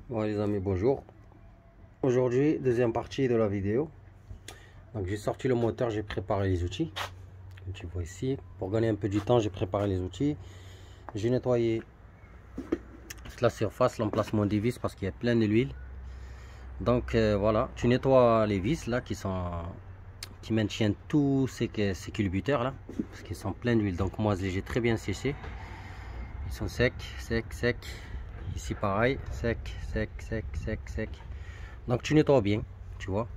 Bon les amis, bonjour. Aujourd'hui, deuxième partie de la vidéo. Donc j'ai sorti le moteur, j'ai préparé les outils. Comme tu vois ici, pour gagner un peu du temps, j'ai préparé les outils. J'ai nettoyé toute la surface, l'emplacement des vis parce qu'il y a plein de l'huile. Donc voilà, tu nettoies les vis là qui maintiennent tous ces culbuteurs là parce qu'ils sont pleins d'huile. Donc moi j'ai très bien séché. Ils sont secs, secs. Ici pareil, sec. Donc tu nettoies bien, tu vois.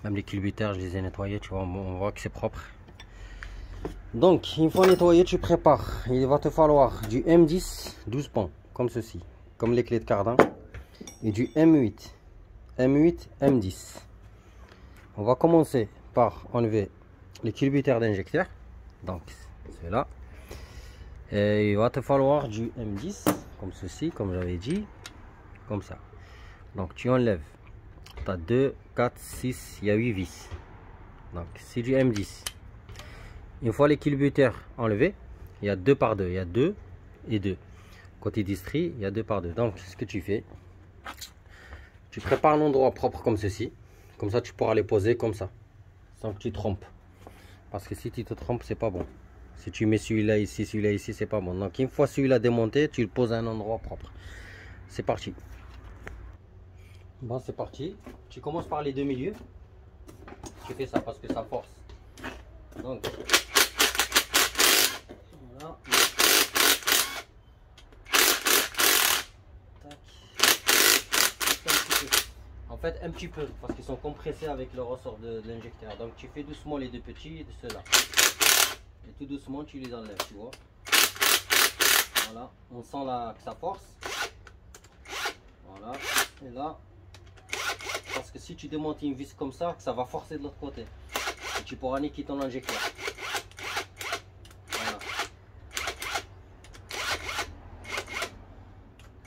Même les culbuteurs, je les ai nettoyés, tu vois, on voit que c'est propre. Donc une fois nettoyé, tu prépares. Il va te falloir du M10 12 pans, comme ceci, comme les clés de cardan, et du M8, M10. On va commencer par enlever les culbuteurs d'injecteur, donc c'est là. Et il va te falloir du M10, comme ceci, comme j'avais dit, comme ça. Donc tu enlèves, tu as 2, 4, 6, il y a 8 vis. Donc c'est du M10. Une fois les culbuteurs enlevés, il y a 2 par 2, il y a 2 et 2. Côté distri, il y a 2 par 2. Donc ce que tu fais, tu prépares un endroit propre comme ceci. Comme ça tu pourras les poser comme ça, sans que tu te trompes. Parce que si tu te trompes, c'est pas bon. Si tu mets celui-là ici, c'est pas bon. Donc une fois celui-là démonté, tu le poses à un endroit propre. C'est parti. Bon, c'est parti. Tu commences par les deux milieux. Tu fais ça parce que ça force. Donc voilà. Tac. En fait un petit peu parce qu'ils sont compressés avec le ressort de l'injecteur. Donc tu fais doucement les deux petits de ceux-là. Et tout doucement tu les enlèves, tu vois. Voilà, on sent là que ça force. Voilà, et là, parce que si tu démontes une vis comme ça, ça va forcer de l'autre côté. Et tu pourras niquer ton injecteur. Voilà.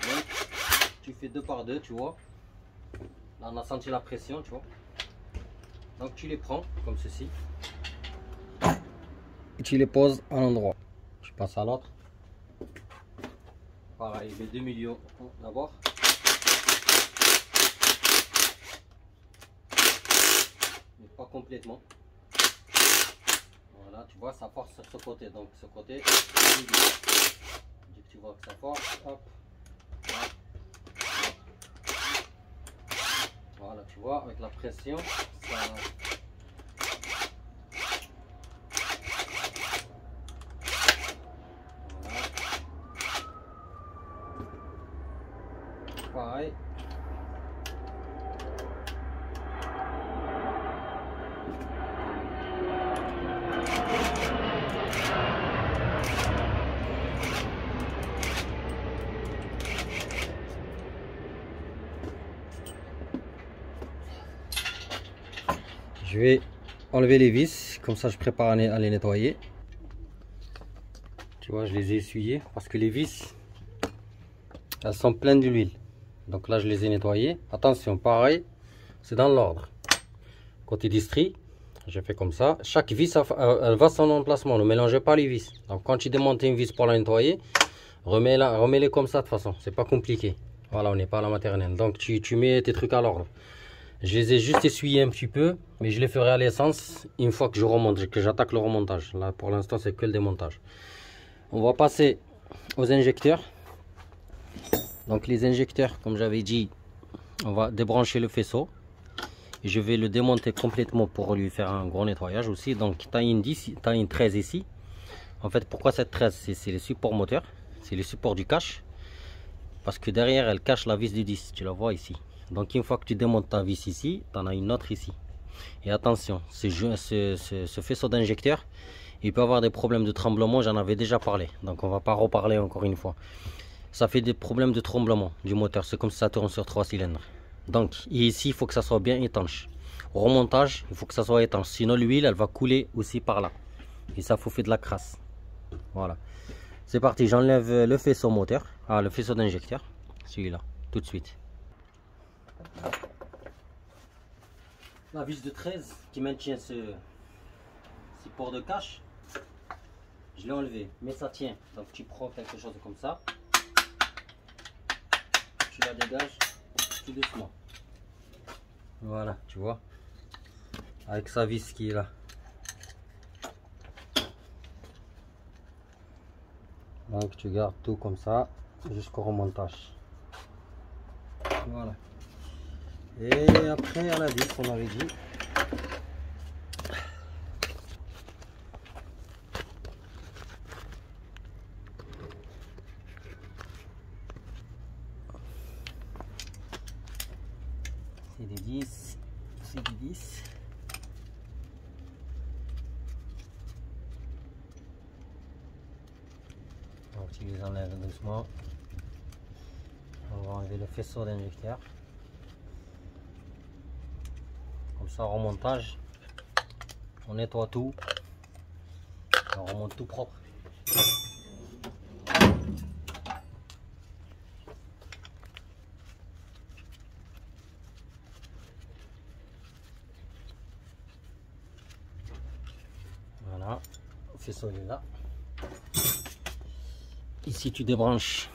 Donc, tu fais 2 par 2, tu vois. Là, on a senti la pression, tu vois. Donc, tu les prends comme ceci. Et tu les poses à l'endroit. Tu passes à l'autre. Pareil, les deux milieux d'abord. Mais pas complètement. Voilà, tu vois, ça force sur ce côté. Donc, ce côté, dès que tu vois que ça force, hop. Voilà, tu vois, avec la pression, ça. Pareil. Je vais enlever les vis, comme ça je prépare à les nettoyer. Tu vois, je les ai essuyées parce que les vis, elles sont pleines d'huile. Donc là je les ai nettoyées. Attention, pareil, c'est dans l'ordre. Côté distri, je fais comme ça. Chaque vis, elle va à son emplacement. Ne mélangez pas les vis. Donc quand tu démontes une vis pour la nettoyer, remets-les comme ça de toute façon. C'est pas compliqué. Voilà, on n'est pas à la maternelle. Donc tu mets tes trucs à l'ordre. Je les ai juste essuyés un petit peu, mais je les ferai à l'essence une fois que je remonte, que j'attaque le remontage. Là pour l'instant c'est que le démontage. On va passer aux injecteurs. Donc les injecteurs, comme j'avais dit, on va débrancher le faisceau. Et je vais le démonter complètement pour lui faire un gros nettoyage aussi. Donc tu as une 10, tu as une 13 ici. En fait, pourquoi cette 13? C'est le support moteur, c'est le support du cache. Parce que derrière, elle cache la vis du 10, tu la vois ici. Donc une fois que tu démontes ta vis ici, tu en as une autre ici. Et attention, ce faisceau d'injecteur, il peut avoir des problèmes de tremblement, j'en avais déjà parlé. Donc on va pas reparler encore une fois. Ça fait des problèmes de tremblement du moteur, c'est comme si ça tourne sur 3 cylindres. Donc ici, il faut que ça soit bien étanche. Au remontage, il faut que ça soit étanche, sinon l'huile, elle va couler aussi par là. Et ça faut faire de la crasse. Voilà. C'est parti, j'enlève le faisceau moteur, le faisceau d'injecteur, celui-là, tout de suite. la vis de 13 qui maintient ce port de cache. Je l'ai enlevé, mais ça tient. Donc tu prends quelque chose comme ça. Tu la dégages tout doucement. Voilà, tu vois. Avec sa vis qui est là. Donc tu gardes tout comme ça jusqu'au remontage. Voilà. Et après à la vis, on avait dit. C'est des 10. C'est des 10. Donc tu les enlèves doucement. On va enlever le faisceau d'injecteur. Comme ça, remontage. On nettoie tout. On remonte tout propre. Voilà, le faisceau est là. Ici, tu débranches.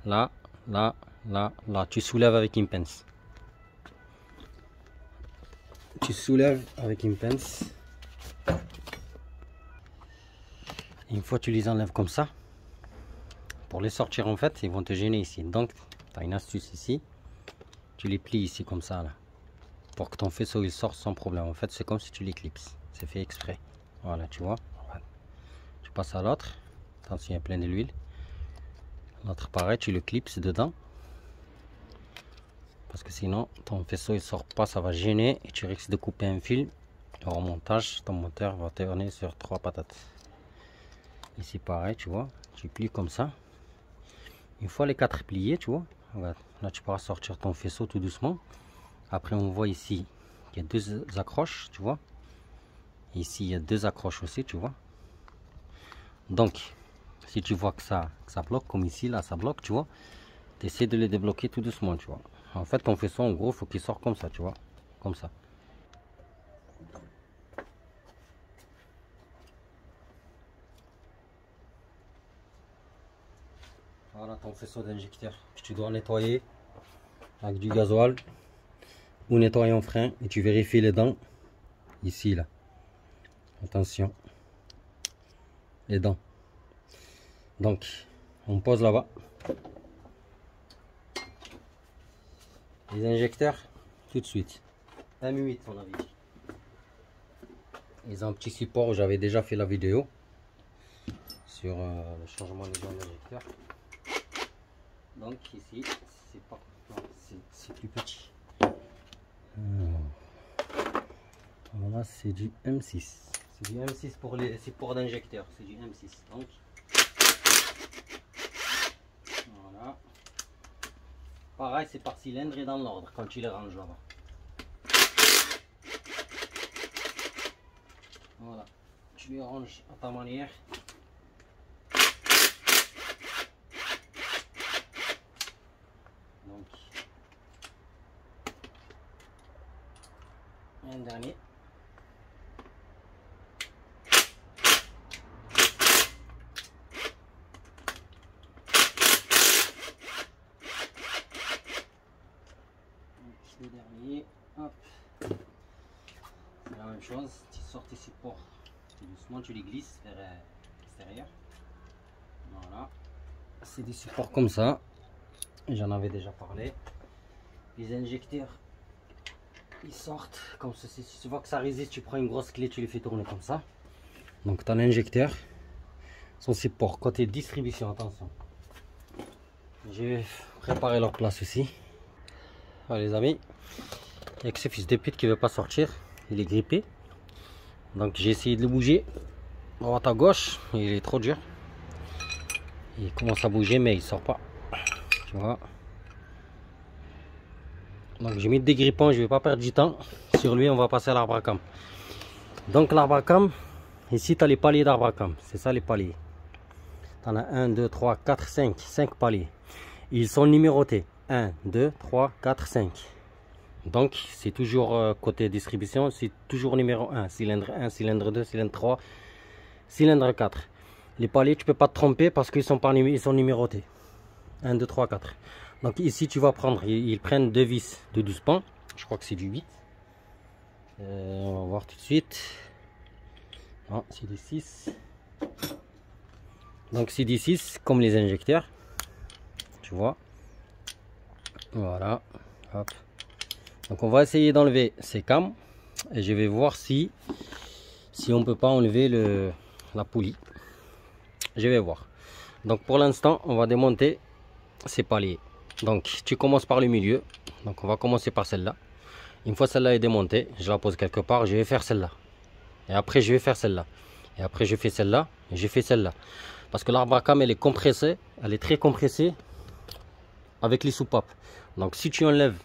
Là, là, là, là. Tu soulèves avec une pince. Tu soulèves avec une pince. Et une fois que tu les enlèves comme ça, pour les sortir en fait, ils vont te gêner ici. Donc, tu as une astuce ici. Tu les plies ici comme ça, là. Pour que ton faisceau il sorte sans problème. En fait, c'est comme si tu l'éclipses. C'est fait exprès. Voilà, tu vois. Voilà. Tu passes à l'autre. Attention, il y a plein de l'huile. L'autre pareil, tu le clipses dedans. Parce que sinon, ton faisceau il sort pas, ça va gêner. Et tu risques de couper un fil. Au remontage, ton moteur va tourner sur 3 patates. Ici pareil, tu vois. Tu plies comme ça. Une fois les 4 pliés, tu vois. Regarde, là, tu pourras sortir ton faisceau tout doucement. Après, on voit ici qu'il y a 2 accroches, tu vois. Ici, il y a 2 accroches aussi, tu vois. Donc, si tu vois que ça bloque, comme ici, là, ça bloque, tu vois. Tu essaies de les débloquer tout doucement, tu vois. En fait, ton faisceau, en gros, il faut qu'il sorte comme ça, tu vois. Comme ça. Voilà ton faisceau d'injecteur que tu dois nettoyer avec du gasoil ou nettoyer en frein et tu vérifies les dents ici là. Attention, les dents. Donc on pose là-bas les injecteurs tout de suite. M8 on avait dit. Ils ont un petit support, j'avais déjà fait la vidéo sur le changement des dents d'injecteur. Donc ici c'est pas, c'est plus petit. Voilà, c'est du M6. C'est du M6 pour les supports d'injecteurs. C'est du M6. Donc voilà. Pareil, c'est par cylindre et dans l'ordre quand tu les ranges là-bas. Voilà. Tu les ranges à ta manière. Donc un dernier. Le dernier, hop, c'est la même chose, tu sors tes supports tout doucement, tu les glisses vers l'extérieur. Voilà, c'est des supports comme ça, j'en avais déjà parlé. Les injecteurs, ils sortent comme ceci. Si tu vois que ça résiste, tu prends une grosse clé, tu les fais tourner comme ça. Donc ton injecteur, son support, côté distribution, attention. J'ai préparé leur place aussi. Voilà les amis, il y a que ce fils de pute qui ne veut pas sortir, il est grippé. Donc j'ai essayé de le bouger droite à gauche, il est trop dur. Il commence à bouger mais il sort pas. Tu vois. Donc j'ai mis des grippons, je ne vais pas perdre du temps. Sur lui on va passer à l'arbre à cam. Donc l'arbre à cam, ici tu as les paliers d'arbre à cam, c'est ça les paliers. Tu en as 1, 2, 3, 4, 5 paliers. Ils sont numérotés. 1, 2, 3, 4, 5. Donc c'est toujours côté distribution, c'est toujours numéro 1, cylindre 2, cylindre 3, cylindre 4. Les paliers, tu peux pas te tromper parce qu'ils sont numérotés. 1, 2, 3, 4. Donc ici tu vas prendre, ils prennent deux vis de 12 pans. Je crois que c'est du 8. On va voir tout de suite. Non, c'est du 6. Donc c'est du 6 comme les injecteurs. Tu vois. Voilà. Hop. Donc on va essayer d'enlever ces cams. Et je vais voir si on peut pas enlever la poulie. Je vais voir. Donc pour l'instant on va démonter ces paliers. Donc tu commences par le milieu. Donc on va commencer par celle-là. Une fois celle-là est démontée, je la pose quelque part, je vais faire celle-là. Et après je vais faire celle-là. Et après je fais celle-là. Et je fais celle-là. Parce que l'arbre à cam elle est compressée. Elle est très compressée avec les soupapes. Donc si tu enlèves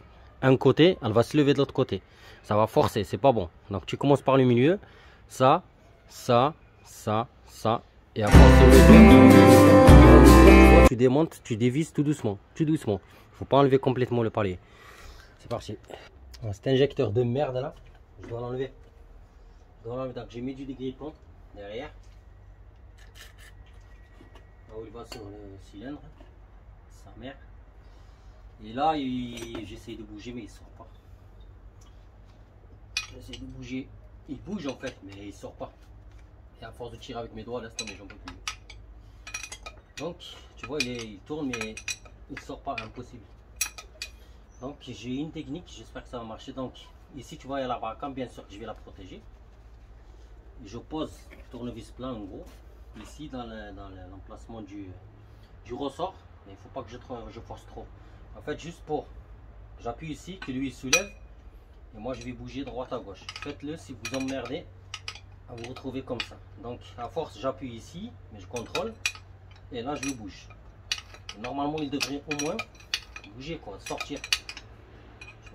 un côté, elle va se lever de l'autre côté. Ça va forcer, c'est pas bon. Donc tu commences par le milieu. Ça, ça, ça, ça. Et après tu démontes, tu dévisses tout doucement. Tout doucement. Il ne faut pas enlever complètement le palier. C'est parti. Cet injecteur de merde là, je dois l'enlever. Donc j'ai mis du dégrippant derrière. Là où il va sur le cylindre. Sa mère. Et là, j'essaie de bouger, mais il sort pas. J'essaie de bouger. Il bouge en fait, mais il sort pas. Et à force de tirer avec mes doigts, là, mais j'en peux plus. Donc, tu vois, il tourne, mais il sort pas, impossible. Donc, j'ai une technique, j'espère que ça va marcher. Donc, ici, tu vois, il y a la barre à cam, bien sûr que je vais la protéger. Je pose le tournevis plein en gros, ici dans l'emplacement du ressort, mais il ne faut pas que je force trop. En fait, juste pour, j'appuie ici, que lui il soulève, et moi je vais bouger droite à gauche. Faites-le si vous emmerdez à vous retrouver comme ça. Donc à force j'appuie ici, mais je contrôle, et là je le bouge. Et normalement il devrait au moins bouger quoi, sortir.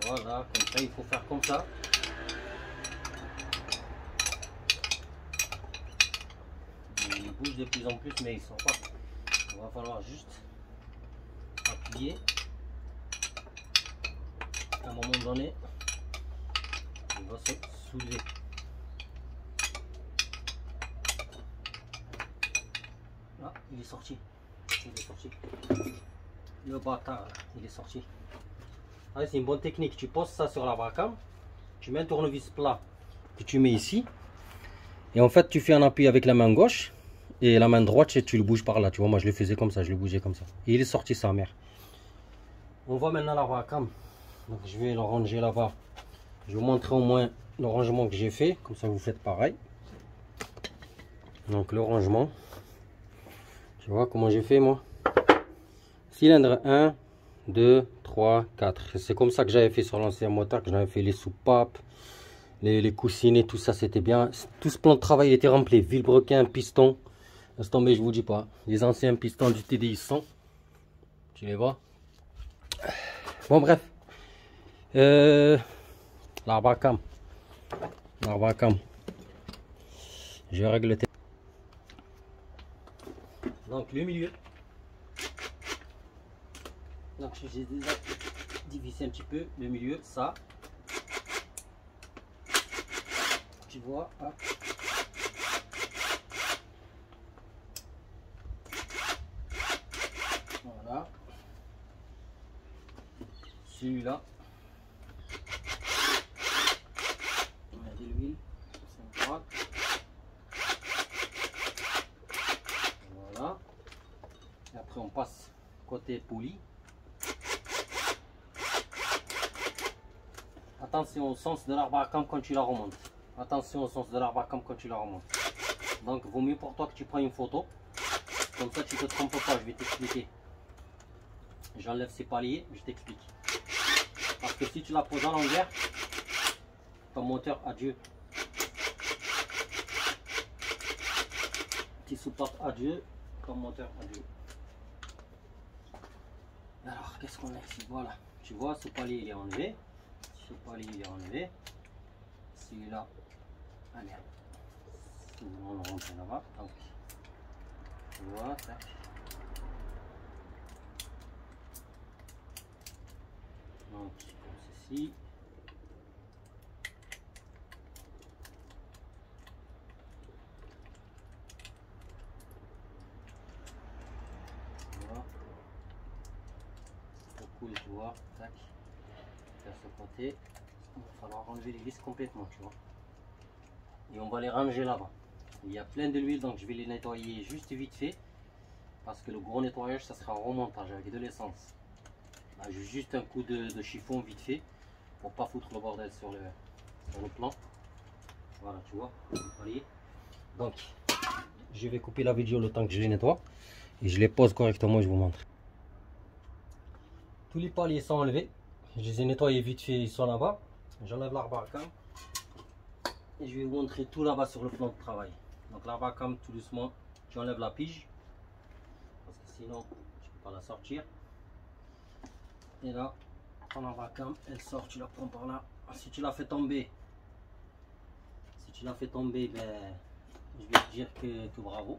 Voilà, comme ça il faut faire comme ça. Il bouge de plus en plus, mais il sort pas. Il va falloir juste appuyer. À un moment donné, il va se soulever. Ah, il est sorti. Il est sorti. Le bâtard, il est sorti. Ah, c'est une bonne technique. Tu poses ça sur la barre à cam, tu mets un tournevis plat que tu mets ici. Et en fait, tu fais un appui avec la main gauche et la main droite, tu le bouges par là. Tu vois, moi je le faisais comme ça, je le bougeais comme ça. Et il est sorti sa mère. On voit maintenant la barre à cam. Donc je vais le ranger là-bas. Je vais vous montrer au moins le rangement que j'ai fait. Comme ça vous faites pareil. Donc le rangement. Tu vois comment j'ai fait moi. Cylindre 1, 2, 3, 4. C'est comme ça que j'avais fait sur l'ancien moteur. Que j'avais fait les soupapes, les coussinets, tout ça c'était bien. Tout ce plan de travail était rempli. Vilebrequin, piston. Laisse tomber, je vous dis pas. Les anciens pistons du TDI 100. Tu les vois. Bon bref. L'arbre à cam. L'arbre à cam. Je règle le. Donc le milieu. Donc j'ai déjà divisé un petit peu le milieu, ça. Tu vois, hop. Voilà. Celui-là. On a de l'huile. Voilà. Et après on passe côté poli. Attention au sens de l'arbre à cam quand tu la remontes. Attention au sens de l'arbre à cam quand tu la remontes. Donc vaut mieux pour toi que tu prends une photo. Comme ça tu te trompes pas, je vais t'expliquer. J'enlève ces paliers, je t'explique. Parce que si tu la poses à l'envers, ton moteur, adieu. Petit soupape, adieu. Ton moteur, adieu. Alors, qu'est-ce qu'on a ici? Voilà. Tu vois, ce palier il est enlevé. Ce palier il est enlevé. Celui-là, ah merde. On le rentre là-bas. Donc, tu vois, tac. Donc, comme ceci. vois, tac, vers ce côté, il va falloir enlever les vis complètement, tu vois. Et on va les ranger là-bas. Il y a plein de l'huile, donc je vais les nettoyer juste vite fait. Parce que le gros nettoyage, ça sera en remontage avec de l'essence. Là, j'ai juste un coup de chiffon vite fait. Pour pas foutre le bordel sur le plan. Voilà, tu vois. Donc, je vais couper la vidéo le temps que je les nettoie. Et je les pose correctement et je vous montre. Tous les paliers sont enlevés. Je les ai nettoyés vite fait, ils sont là-bas. J'enlève l'arbre à cam. Et je vais vous montrer tout là-bas sur le plan de travail. Donc l'arbre à cam, tout doucement, j'enlève la pige. Parce que sinon, je ne peux pas la sortir. Et là, ton arbre à cam, elle sort, tu la prends par là. Si tu la fais tomber, ben, je vais te dire que bravo.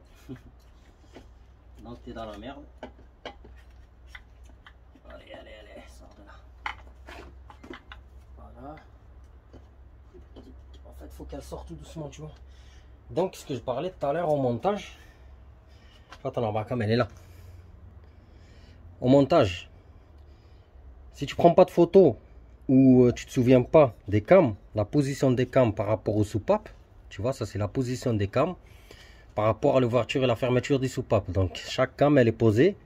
Donc tu es dans la merde. Allez, sors de là. Voilà. En fait, il faut qu'elle sorte tout doucement, tu vois. Donc, ce que je parlais tout à l'heure au montage. Attends, la cam, elle est là. Au montage, si tu prends pas de photos ou tu te souviens pas des cams, la position des cams par rapport aux soupapes, tu vois, ça c'est la position des cams par rapport à l'ouverture et la fermeture des soupapes. Donc, chaque cam, elle est posée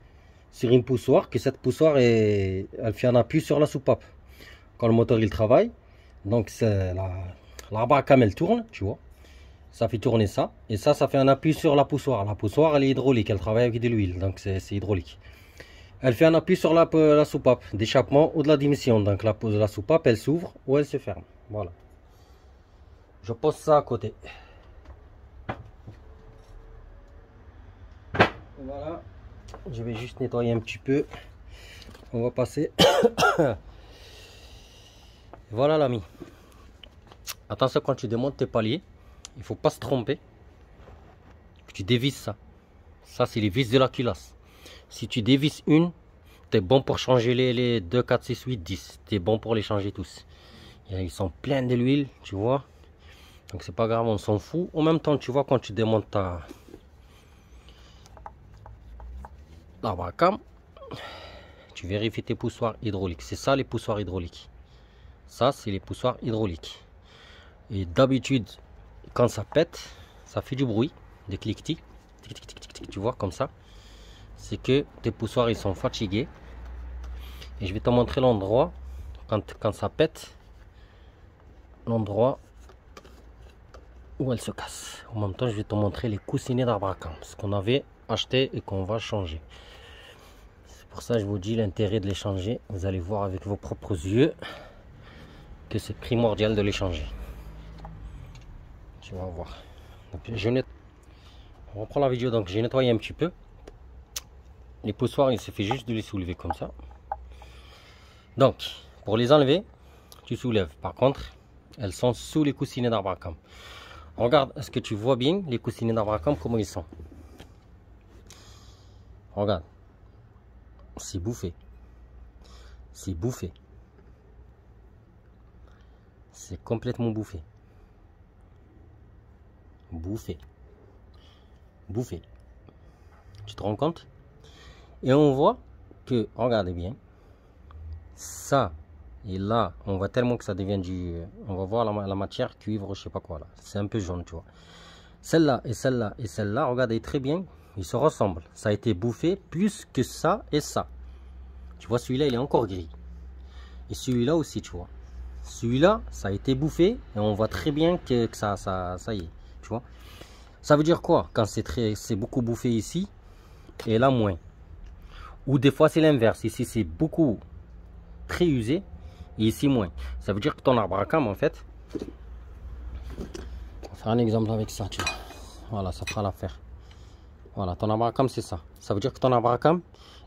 sur une poussoire, que cette poussoire elle fait un appui sur la soupape quand le moteur il travaille. Donc c'est l'arbre à cam elle tourne, tu vois, ça fait tourner ça, et ça fait un appui sur la poussoire. La poussoire elle est hydraulique, elle travaille avec de l'huile, donc c'est hydraulique. Elle fait un appui sur la soupape d'échappement ou de la démission. Donc la soupape elle s'ouvre ou elle se ferme. Voilà, je pose ça à côté. Voilà, je vais juste nettoyer un petit peu. On va passer. Voilà l'ami. Attention quand tu démontes tes paliers, il faut pas se tromper. Tu dévisses ça. Ça c'est les vis de la culasse. Si tu dévisses une, tu es bon pour changer les 2, 4, 6, 8, 10. Tu es bon pour les changer tous. Ils sont pleins de l'huile, tu vois. Donc c'est pas grave, on s'en fout. En même temps, tu vois, quand tu démontes ta l'arbre à cam, tu vérifies tes poussoirs hydrauliques. C'est ça les poussoirs hydrauliques. Ça c'est les poussoirs hydrauliques. Et d'habitude, quand ça pète, ça fait du bruit, des cliquetis, tu vois, comme ça. C'est que tes poussoirs ils sont fatigués. Et je vais te montrer l'endroit quand ça pète, l'endroit où elle se casse. En même temps, je vais te montrer les coussinets d'arbre à cam, ce qu'on avait acheté et qu'on va changer. C'est pour ça que je vous dis l'intérêt de les changer. Vous allez voir avec vos propres yeux que c'est primordial de les changer. Tu vas voir. Donc, on reprend la vidéo. Donc j'ai nettoyé un petit peu. Les poussoirs, il suffit juste de les soulever comme ça. Donc, pour les enlever, tu soulèves. Par contre, elles sont sous les coussinets d'arbre à cam. Regarde, est-ce que tu vois bien les coussinets d'arbre à cam, comment ils sont? Regarde. C'est bouffé. C'est bouffé. C'est complètement bouffé. Bouffé. Bouffé. Tu te rends compte? Et on voit que, regardez bien, ça et là, on voit tellement que ça devient du... On va voir la matière cuivre, je sais pas quoi là. C'est un peu jaune, tu vois. Celle-là et celle-là et celle-là, regardez très bien, ils se ressemblent. Ça a été bouffé plus que ça et ça. Tu vois, celui-là, il est encore gris. Et celui-là aussi, tu vois. Celui-là, ça a été bouffé et on voit très bien que ça y est, tu vois. Ça veut dire quoi? Quand c'est beaucoup bouffé ici et là moins. Ou des fois c'est l'inverse. Ici c'est beaucoup très usé et ici moins. Ça veut dire que ton arbre à cam en fait. On va faire un exemple avec ça, tu vois. Voilà, ça fera l'affaire. Voilà, ton arbre à cam c'est ça. Ça veut dire que ton arbre à cam,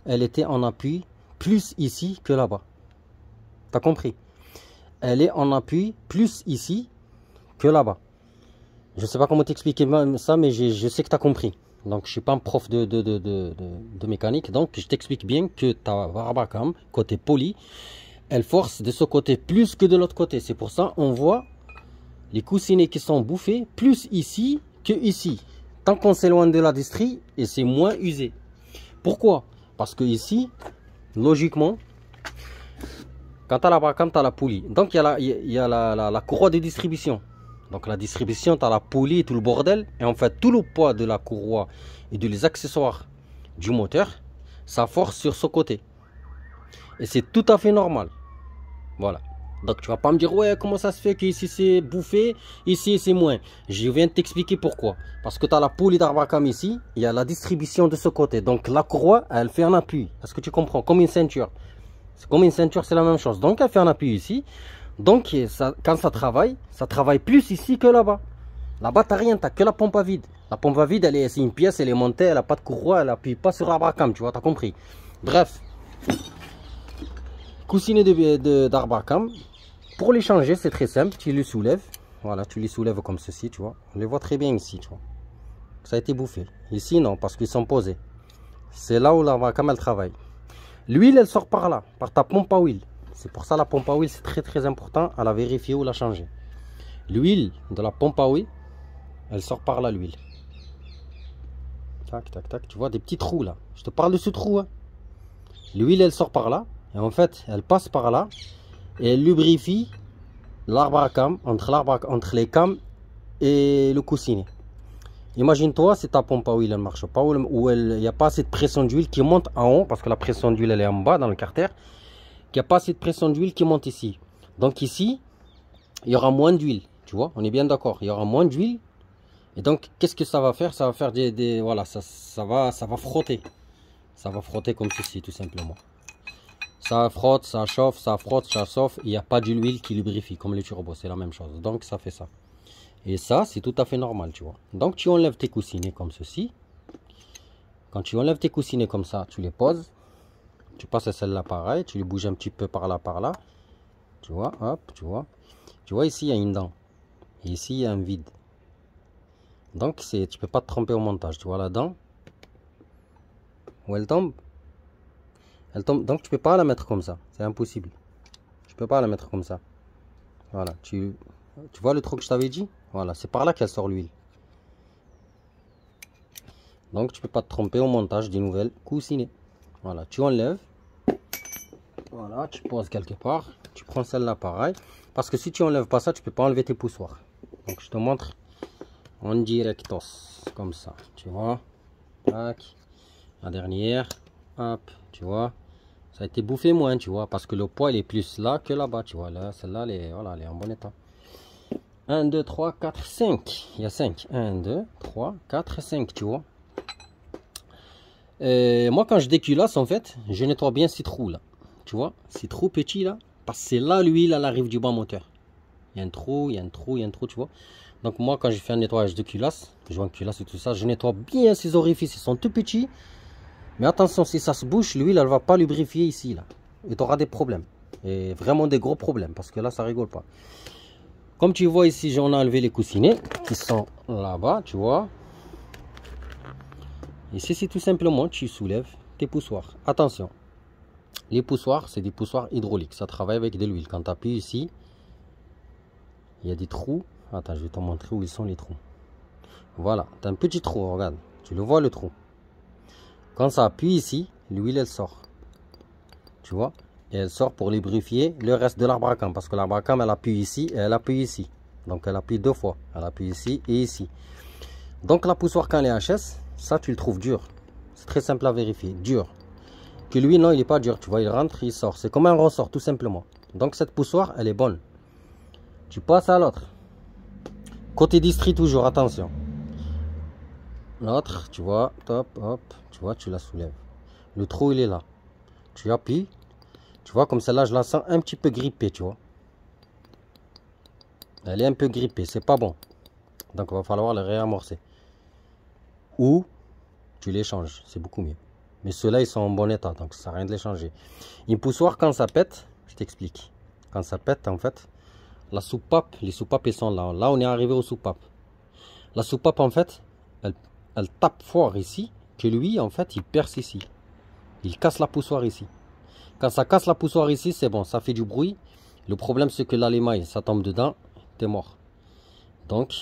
elle était en appui plus ici que là-bas. T'as compris? Elle est en appui plus ici que là-bas. Je ne sais pas comment t'expliquer ça, mais je sais que tu as compris. Donc, je ne suis pas un prof de mécanique. Donc, je t'explique bien que ta arbre à cam, côté poli, elle force de ce côté plus que de l'autre côté. C'est pour ça on voit les coussinets qui sont bouffés plus ici que ici. Tant qu'on s'éloigne de la distrie, et c'est moins usé. Pourquoi? Parce que ici, logiquement, Quand tu as la bracam, tu as la poulie. Donc, il y a la courroie de distribution. Donc, la distribution, tu as la poulie et tout le bordel. Et en fait, tout le poids de la courroie et des accessoires du moteur, ça force sur ce côté. Et c'est tout à fait normal. Voilà. Donc, tu vas pas me dire, ouais, comment ça se fait qu'ici c'est bouffé, ici c'est moins. Je viens de t'expliquer pourquoi. Parce que tu as la poulie d'Arbacam ici, il y a la distribution de ce côté. Donc, la courroie, elle fait un appui. Est-ce que tu comprends? Comme une ceinture. C'est comme une ceinture, c'est la même chose. Donc, elle fait un appui ici. Donc, ça, quand ça travaille plus ici que là-bas. Là-bas, tu n'as rien, tu n'as que la pompe à vide. La pompe à vide, c'est une pièce, elle est montée, elle n'a pas de courroie, elle n'appuie pas sur Arbacam, tu vois, tu as compris. Bref. Coussinet d'Arbacam. Pour les changer, c'est très simple. Tu les soulèves. Voilà, tu les soulèves comme ceci, tu vois. On les voit très bien ici, tu vois. Ça a été bouffé. Ici, non, parce qu'ils sont posés. C'est là où l'Arbacam, elle travaille. L'huile, elle sort par là, par ta pompe à huile. C'est pour ça la pompe à huile, c'est très important à la vérifier ou la changer. L'huile de la pompe à huile, elle sort par là, l'huile. Tac, tac, tac. Tu vois des petits trous là. Je te parle de ce trou. Hein. L'huile, elle sort par là. Et en fait, elle passe par là. Et elle lubrifie l'Arbacam, entre les cams et le coussinet. Imagine-toi si ta pompe à huile ne marche pas, ou il n'y a pas assez de pression d'huile qui monte en haut, parce que la pression d'huile elle est en bas dans le carter, qu'il n'y a pas assez de pression d'huile qui monte ici. Donc ici, il y aura moins d'huile, tu vois, on est bien d'accord, il y aura moins d'huile. Et donc, qu'est-ce que ça va faire? Ça va faire voilà, ça va frotter. Ça va frotter comme ceci, tout simplement. Ça frotte, ça chauffe, ça frotte, ça chauffe. Il n'y a pas d'huile qui lubrifie, comme les turbos, c'est la même chose. Donc, ça fait ça. Et ça, c'est tout à fait normal, tu vois. Donc, tu enlèves tes coussinets comme ceci. Quand tu enlèves tes coussinets comme ça, tu les poses. Tu passes à celle-là pareil. Tu les bouges un petit peu par là, par là. Tu vois, hop, tu vois. Tu vois, ici, il y a une dent. Et ici, il y a un vide. Donc, tu ne peux pas te tromper au montage. Tu vois la dent où elle tombe. Elle tombe. Donc, tu ne peux pas la mettre comme ça. C'est impossible. Tu ne peux pas la mettre comme ça. Voilà. Tu vois le trou que je t'avais dit? Voilà, c'est par là qu'elle sort l'huile. Donc, tu ne peux pas te tromper au montage des nouvelles coussinets. Voilà, tu enlèves. Voilà, tu poses quelque part. Tu prends celle-là pareil. Parce que si tu enlèves pas ça, tu ne peux pas enlever tes poussoirs. Donc, je te montre en directos. Comme ça, tu vois. Tac. La dernière. Hop, tu vois. Ça a été bouffé moins, tu vois. Parce que le poids, il est plus là que là-bas, tu vois. Là, celle-là, voilà, elle est en bon état. 1, 2, 3, 4, 5. Il y a 5. 1, 2, 3, 4, 5, tu vois. Et moi, quand je déculasse, en fait, je nettoie bien ces trous là. Tu vois, ces trous petits là. Parce que c'est là l'huile, elle arrive du bas moteur. Il y a un trou, il y a un trou, il y a un trou, tu vois. Donc moi, quand je fais un nettoyage de culasse, joint culasse et tout ça, je nettoie bien ces orifices. Ils sont tout petits. Mais attention, si ça se bouche, l'huile, elle va pas lubrifier ici là. Et tu auras des problèmes. Et vraiment des gros problèmes. Parce que là, ça rigole pas. Comme tu vois ici, j'en ai enlevé les coussinets qui sont là-bas, tu vois. Ici, c'est tout simplement, tu soulèves tes poussoirs. Attention, les poussoirs, c'est des poussoirs hydrauliques. Ça travaille avec de l'huile. Quand tu appuies ici, il y a des trous. Attends, je vais te montrer où ils sont les trous. Voilà, tu as un petit trou, regarde. Tu le vois le trou. Quand ça appuie ici, l'huile, elle sort. Tu vois? Et elle sort pour lubrifier le reste de l'Arbacam. Parce que l'Arbacam, elle appuie ici et elle appuie ici. Donc, elle appuie deux fois. Elle appuie ici et ici. Donc, la poussoir, quand elle est HS, ça, tu le trouves dur. C'est très simple à vérifier. Dur. Que lui, non, il n'est pas dur. Tu vois, il rentre, il sort. C'est comme un ressort, tout simplement. Donc, cette poussoir, elle est bonne. Tu passes à l'autre. Côté distri, toujours, attention. L'autre, tu vois, top, hop. Tu vois, tu la soulèves. Le trou, il est là. Tu appuies. Tu vois, comme celle-là, je la sens un petit peu grippée, tu vois. Elle est un peu grippée, c'est pas bon. Donc, il va falloir le réamorcer. Ou, tu les changes, c'est beaucoup mieux. Mais ceux-là, ils sont en bon état, donc ça sert à rien de les changer. Une poussoir, quand ça pète, je t'explique. Quand ça pète, en fait, la soupape, les soupapes, ils sont là. Là, on est arrivé aux soupapes. La soupape, en fait, elle tape fort ici, que lui, en fait, il perce ici. Il casse la poussoir ici. Quand ça casse la poussoir ici, c'est bon, ça fait du bruit. Le problème, c'est que là, l'émail, ça tombe dedans, t'es mort. Donc,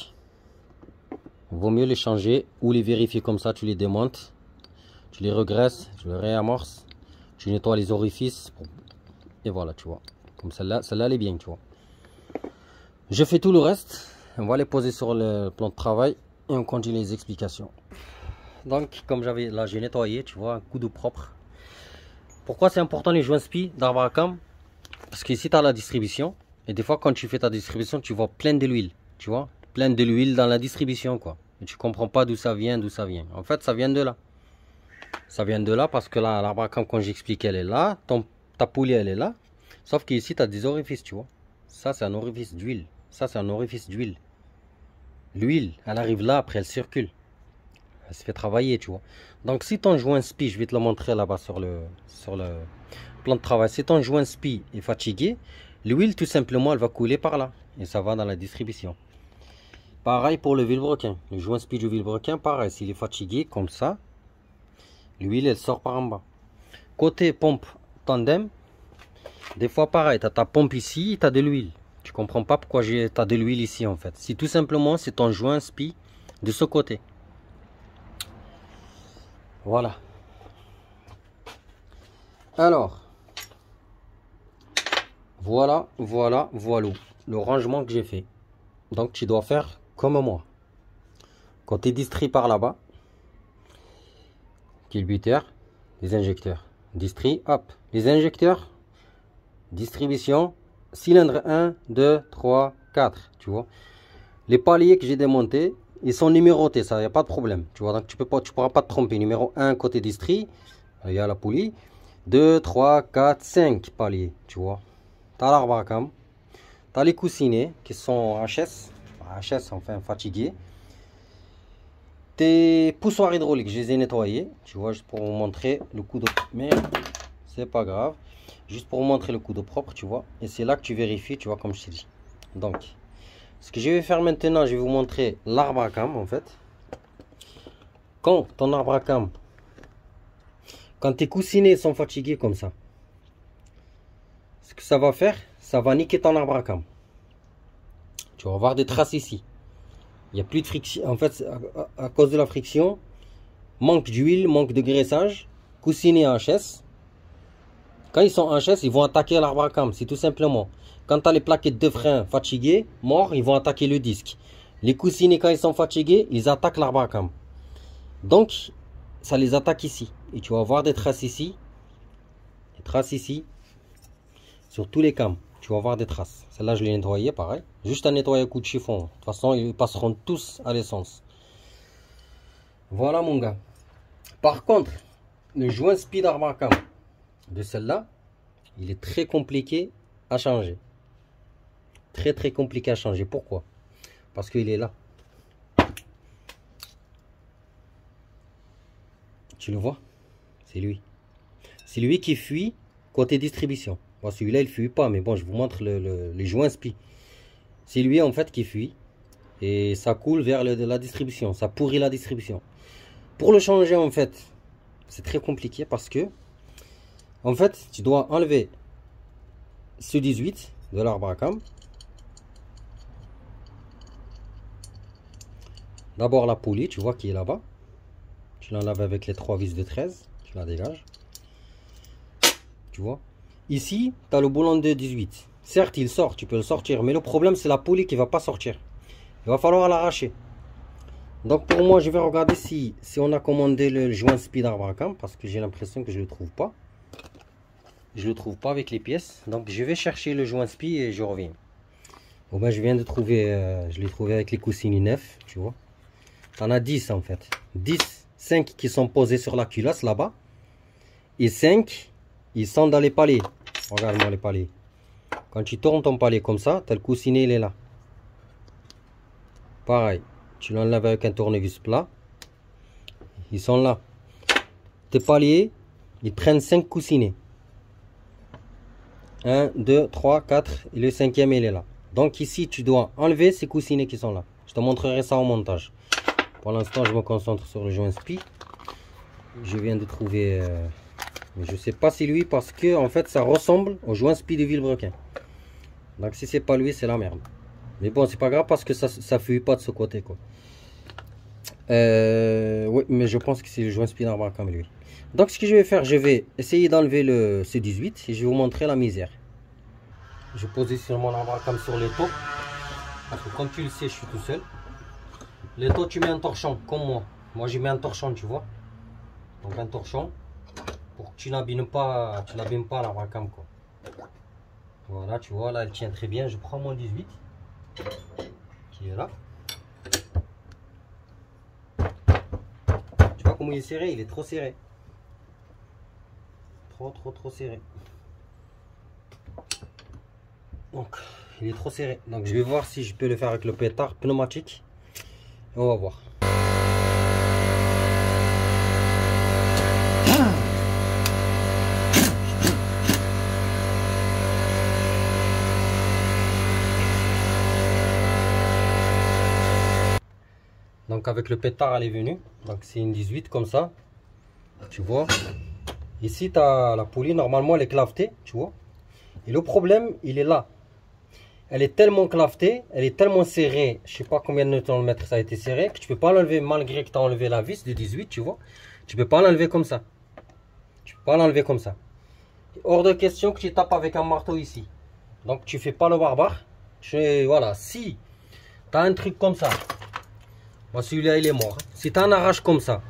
il vaut mieux les changer ou les vérifier comme ça. Tu les démontes, tu les regraisses, tu les réamorces, tu nettoies les orifices. Et voilà, tu vois. Comme celle-là, celle-là elle est bien, tu vois. Je fais tout le reste. On va les poser sur le plan de travail et on continue les explications. Donc, comme j'avais là, j'ai nettoyé, tu vois, un coup d'eau propre. Pourquoi c'est important les joints spi d'arbre à cam? Parce que ici tu as la distribution. Et des fois, quand tu fais ta distribution, tu vois plein de l'huile. Tu vois, plein de l'huile dans la distribution, quoi. Et tu comprends pas d'où ça vient, d'où ça vient. En fait, ça vient de là. Ça vient de là parce que là, l'arbre à cam, quand j'explique, elle est là. Ta poulie, elle est là. Sauf qu'ici, tu as des orifices, tu vois. Ça, c'est un orifice d'huile. Ça, c'est un orifice d'huile. L'huile, elle arrive là, après elle circule. Elle se fait travailler, tu vois. Donc, si ton joint spi, je vais te le montrer là-bas sur le plan de travail. Si ton joint spi est fatigué, l'huile, tout simplement, elle va couler par là. Et ça va dans la distribution. Pareil pour le vilebrequin. Le joint spi du vilebrequin, pareil. S'il est fatigué, comme ça, l'huile, elle sort par en bas. Côté pompe tandem, des fois, pareil. Tu as ta pompe ici, tu as de l'huile. Tu comprends pas pourquoi tu as de l'huile ici, en fait. Si tout simplement, c'est ton joint spi de ce côté. Voilà. Alors, voilà le rangement que j'ai fait. Donc, tu dois faire comme moi. Quand tu distries par là-bas, culbuteur, les injecteurs. Distrie, hop. Les injecteurs, distribution, cylindre 1, 2, 3, 4. Tu vois. Les paliers que j'ai démontés, ils sont numérotés, ça, il n'y a pas de problème. Tu vois, donc tu pourras pas te tromper. Numéro 1, côté distri, il y a la poulie. 2, 3, 4, 5 paliers, tu vois. Tu as l'arbre à cam. Tu as les coussinets qui sont HS, enfin fatigués. Tes poussoirs hydrauliques, je les ai nettoyés. Tu vois, juste pour vous montrer le coup d'eau. Mais c'est pas grave. Juste pour vous montrer le coup d'eau propre, tu vois. Et c'est là que tu vérifies, tu vois, comme je t'ai dit. Donc, ce que je vais faire maintenant, je vais vous montrer l'arbre à cam, en fait. Quand ton arbre à cam, quand tes coussinets sont fatigués comme ça, ce que ça va faire, ça va niquer ton arbre à cam. Tu vas avoir des traces ici. Il n'y a plus de friction. En fait, à cause de la friction, manque d'huile, manque de graissage, coussinets HS. Quand ils sont HS, ils vont attaquer l'arbre à cam. C'est tout simplement. Quand tu as les plaquettes de frein fatiguées, morts, ils vont attaquer le disque. Les coussinets, quand ils sont fatigués, ils attaquent l'arbre à cam. Donc, ça les attaque ici. Et tu vas avoir des traces ici. Des traces ici. Sur tous les cams. Tu vas voir des traces. Celle-là, je l'ai nettoyée, pareil. Juste à nettoyer un coup de chiffon. De toute façon, ils passeront tous à l'essence. Voilà, mon gars. Par contre, le joint speed arbre à cam de celle-là, il est très compliqué à changer. Très compliqué à changer. Pourquoi? Parce qu'il est là. Tu le vois? C'est lui. C'est lui qui fuit côté distribution. Bon, celui-là, il ne fuit pas, mais bon, je vous montre les joints spi. C'est lui, en fait, qui fuit. Et ça coule vers la distribution. Ça pourrit la distribution. Pour le changer, en fait, c'est très compliqué parce que, en fait, tu dois enlever ce 18 de l'arbre à cam. D'abord la poulie, tu vois qui est là-bas. Tu l'enlèves avec les 3 vis de 13. Tu la dégages. Tu vois. Ici, tu as le boulon de 18. Certes, il sort, tu peux le sortir. Mais le problème, c'est la poulie qui ne va pas sortir. Il va falloir l'arracher. Donc pour moi, je vais regarder si on a commandé le joint speed arbre à cam. Parce que j'ai l'impression que je ne le trouve pas. Je ne le trouve pas avec les pièces. Donc je vais chercher le joint speed et je reviens. Bon ben, je viens de trouver, je l'ai trouvé avec les coussinets neufs, tu vois. Tu en as 10 en fait. 10, 5 qui sont posés sur la culasse là-bas. Et 5, ils sont dans les paliers. Regarde-moi les paliers. Quand tu tournes ton palier comme ça, tu as le coussinet, il est là. Pareil. Tu l'enlèves avec un tournevis plat. Ils sont là. Tes paliers, ils prennent 5 coussinets. 1, 2, 3, 4. Et le 5e, il est là. Donc ici, tu dois enlever ces coussinets qui sont là. Je te montrerai ça au montage. Pour l'instant, je me concentre sur le joint spi. Je viens de trouver... mais je sais pas si lui, parce que en fait, ça ressemble au joint spi de vilebrequin. Donc si c'est pas lui, c'est la merde. Mais bon, c'est pas grave parce que ça fuit pas de ce côté, quoi. Oui, mais je pense que c'est le joint spi d'arbre à cam, lui. Donc ce que je vais faire, je vais essayer d'enlever le C18 et je vais vous montrer la misère. je positionne mon arbre à cam sur l'étau. Parce que comme tu le sais, je suis tout seul. L'étau, tu mets un torchon, comme moi. Moi, j'y mets un torchon, tu vois. Donc un torchon, pour que tu n'abîmes pas l'arbre à cam, quoi. Voilà, tu vois, là, elle tient très bien. Je prends mon 18, qui est là. Tu vois comment il est serré? Il est trop serré. Trop serré. Donc, il est trop serré. Donc, je vais voir si je peux le faire avec le pétard pneumatique. Et on va voir. Donc avec le pétard elle est venue. Donc c'est une 18 comme ça. Tu vois. Ici tu as la poulie. Normalement elle est clavetée. Tu vois. Et le problème il est là. Elle est tellement clavetée. Elle est tellement serrée. Je sais pas combien de newton le mètre ça a été serré. Que tu peux pas l'enlever malgré que tu as enlevé la vis de 18. Tu vois. Tu peux pas l'enlever comme ça. Tu peux pas l'enlever comme ça. Hors de question que tu tapes avec un marteau ici. Donc tu fais pas le barbare. Voilà. Si tu as un truc comme ça. Moi, celui-là, il est mort. Si tu en arraches comme ça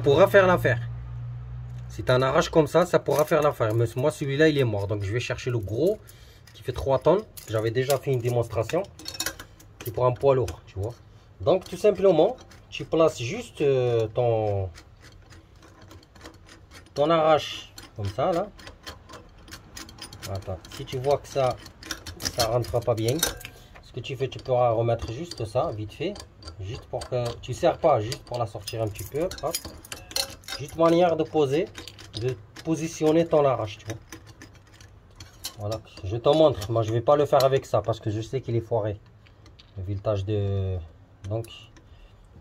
pourra faire l'affaire. Si tu en arraches comme ça pourra faire l'affaire. Mais moi, celui-là, il est mort. Donc, je vais chercher le gros qui fait 3 tonnes. J'avais déjà fait une démonstration. C'est pour un poids lourd, tu vois. Donc, tout simplement, tu places juste ton arrache comme ça, là. Attends. Si tu vois que ça rentre pas bien, ce que tu fais, tu pourras remettre juste ça, vite fait. Juste pour que tu ne serres pas, juste pour la sortir un petit peu. Hop. Juste manière de positionner ton arrache, tu vois. Voilà, je te montre. Moi, je vais pas le faire avec ça parce que je sais qu'il est foiré. Le filetage de. Donc,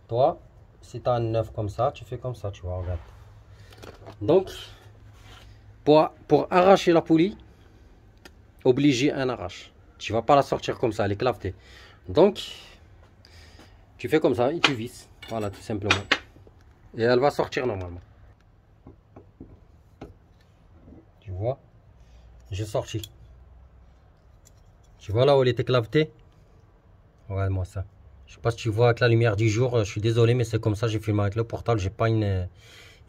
toi, si tu as un neuf comme ça, tu fais comme ça, tu vois. Regarde. Donc, pour arracher la poulie, obligé un arrache. Tu vas pas la sortir comme ça, elle est clavetée. Donc, tu fais comme ça et tu visses. Voilà, tout simplement. Et elle va sortir normalement. Tu vois, j'ai sorti. Tu vois là où elle était clavetée. Regarde-moi ça. Je sais pas si tu vois avec la lumière du jour. Je suis désolé, mais c'est comme ça. J'ai filmé avec le portable. J'ai pas une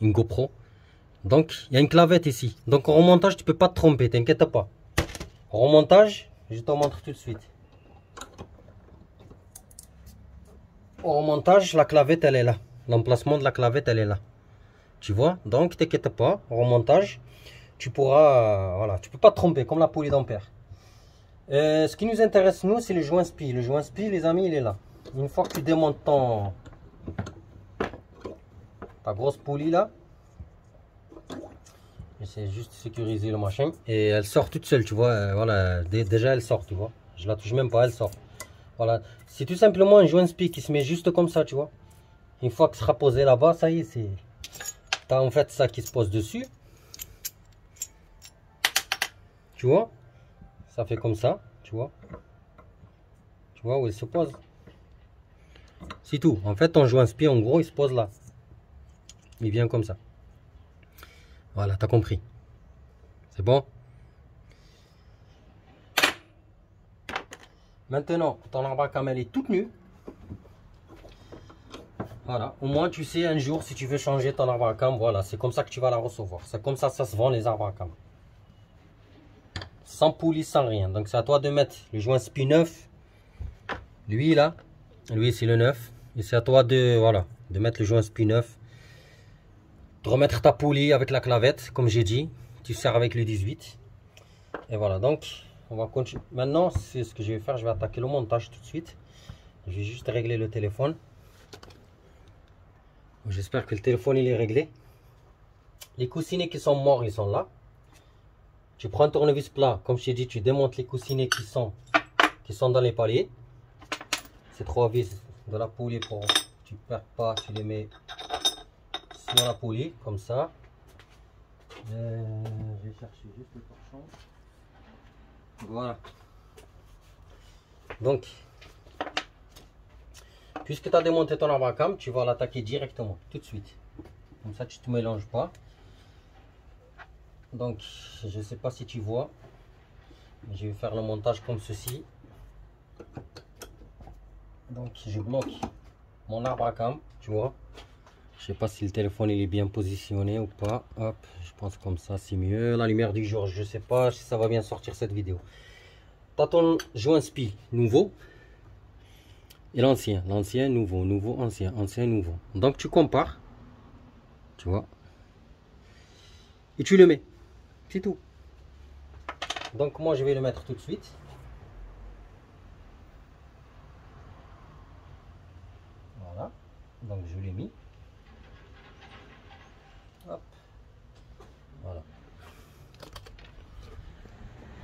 GoPro. Donc, il y a une clavette ici. Donc, au remontage, tu peux pas te tromper. T'inquiète pas. Au remontage, je te montre tout de suite. Au remontage, la clavette, elle est là. L'emplacement de la clavette, elle est là. Tu vois? Donc, t'inquiète pas. Au remontage, tu pourras... voilà, tu peux pas te tromper, comme la poulie d'ampère. Ce qui nous intéresse, nous, c'est le joint spi. Le joint spi, les amis, il est là. Une fois que tu démontes ta grosse poulie, là, j'essaie juste de sécuriser le machin. Et elle sort toute seule, tu vois. Voilà, déjà, elle sort, tu vois. Je la touche même pas, elle sort. Voilà, c'est tout simplement un joint spi qui se met juste comme ça, tu vois. Une fois que ce sera posé là-bas, ça y est, c'est... T'as en fait ça qui se pose dessus. Tu vois, ça fait comme ça, tu vois. Tu vois où il se pose. C'est tout. En fait, ton joint spi, en gros, il se pose là. Il vient comme ça. Voilà, t'as compris. C'est bon? Maintenant, ton arbre à cam est toute nue. Voilà, au moins tu sais un jour si tu veux changer ton arbre à cam, voilà, c'est comme ça que tu vas la recevoir. C'est comme ça se vend les arbres à cam. Sans poulie, sans rien. Donc c'est à toi de mettre le joint spi neuf. Lui là, lui c'est le 9. Et c'est à toi de, voilà, de mettre le joint spi neuf. De remettre ta poulie avec la clavette, comme j'ai dit. Tu sers avec le 18. Et voilà, donc on va continuer. Maintenant, c'est ce que je vais faire, je vais attaquer le montage tout de suite. Je vais juste régler le téléphone. J'espère que le téléphone il est réglé. Les coussinets qui sont morts, ils sont là. Tu prends un tournevis plat, comme je t'ai dit, tu démontes les coussinets qui sont dans les paliers. Ces 3 vis de la poulie pour que tu ne perds pas, tu les mets sur la poulie, comme ça. Je vais chercher juste le torchon. Voilà. Donc, puisque tu as démonté ton arbre à cam, tu vas l'attaquer directement, tout de suite. Comme ça, tu ne te mélanges pas. Donc, je ne sais pas si tu vois. Je vais faire le montage comme ceci. Donc je bloque mon arbre à cam, tu vois. Je sais pas si le téléphone il est bien positionné ou pas. Hop, je pense comme ça c'est mieux. La lumière du jour, je sais pas si ça va bien sortir cette vidéo. T'as ton joint SPI nouveau et l'ancien, nouveau, nouveau, ancien, nouveau. Donc tu compares, tu vois, et tu le mets, c'est tout. Donc moi je vais le mettre tout de suite. Voilà, donc je l'ai mis. Hop. Voilà.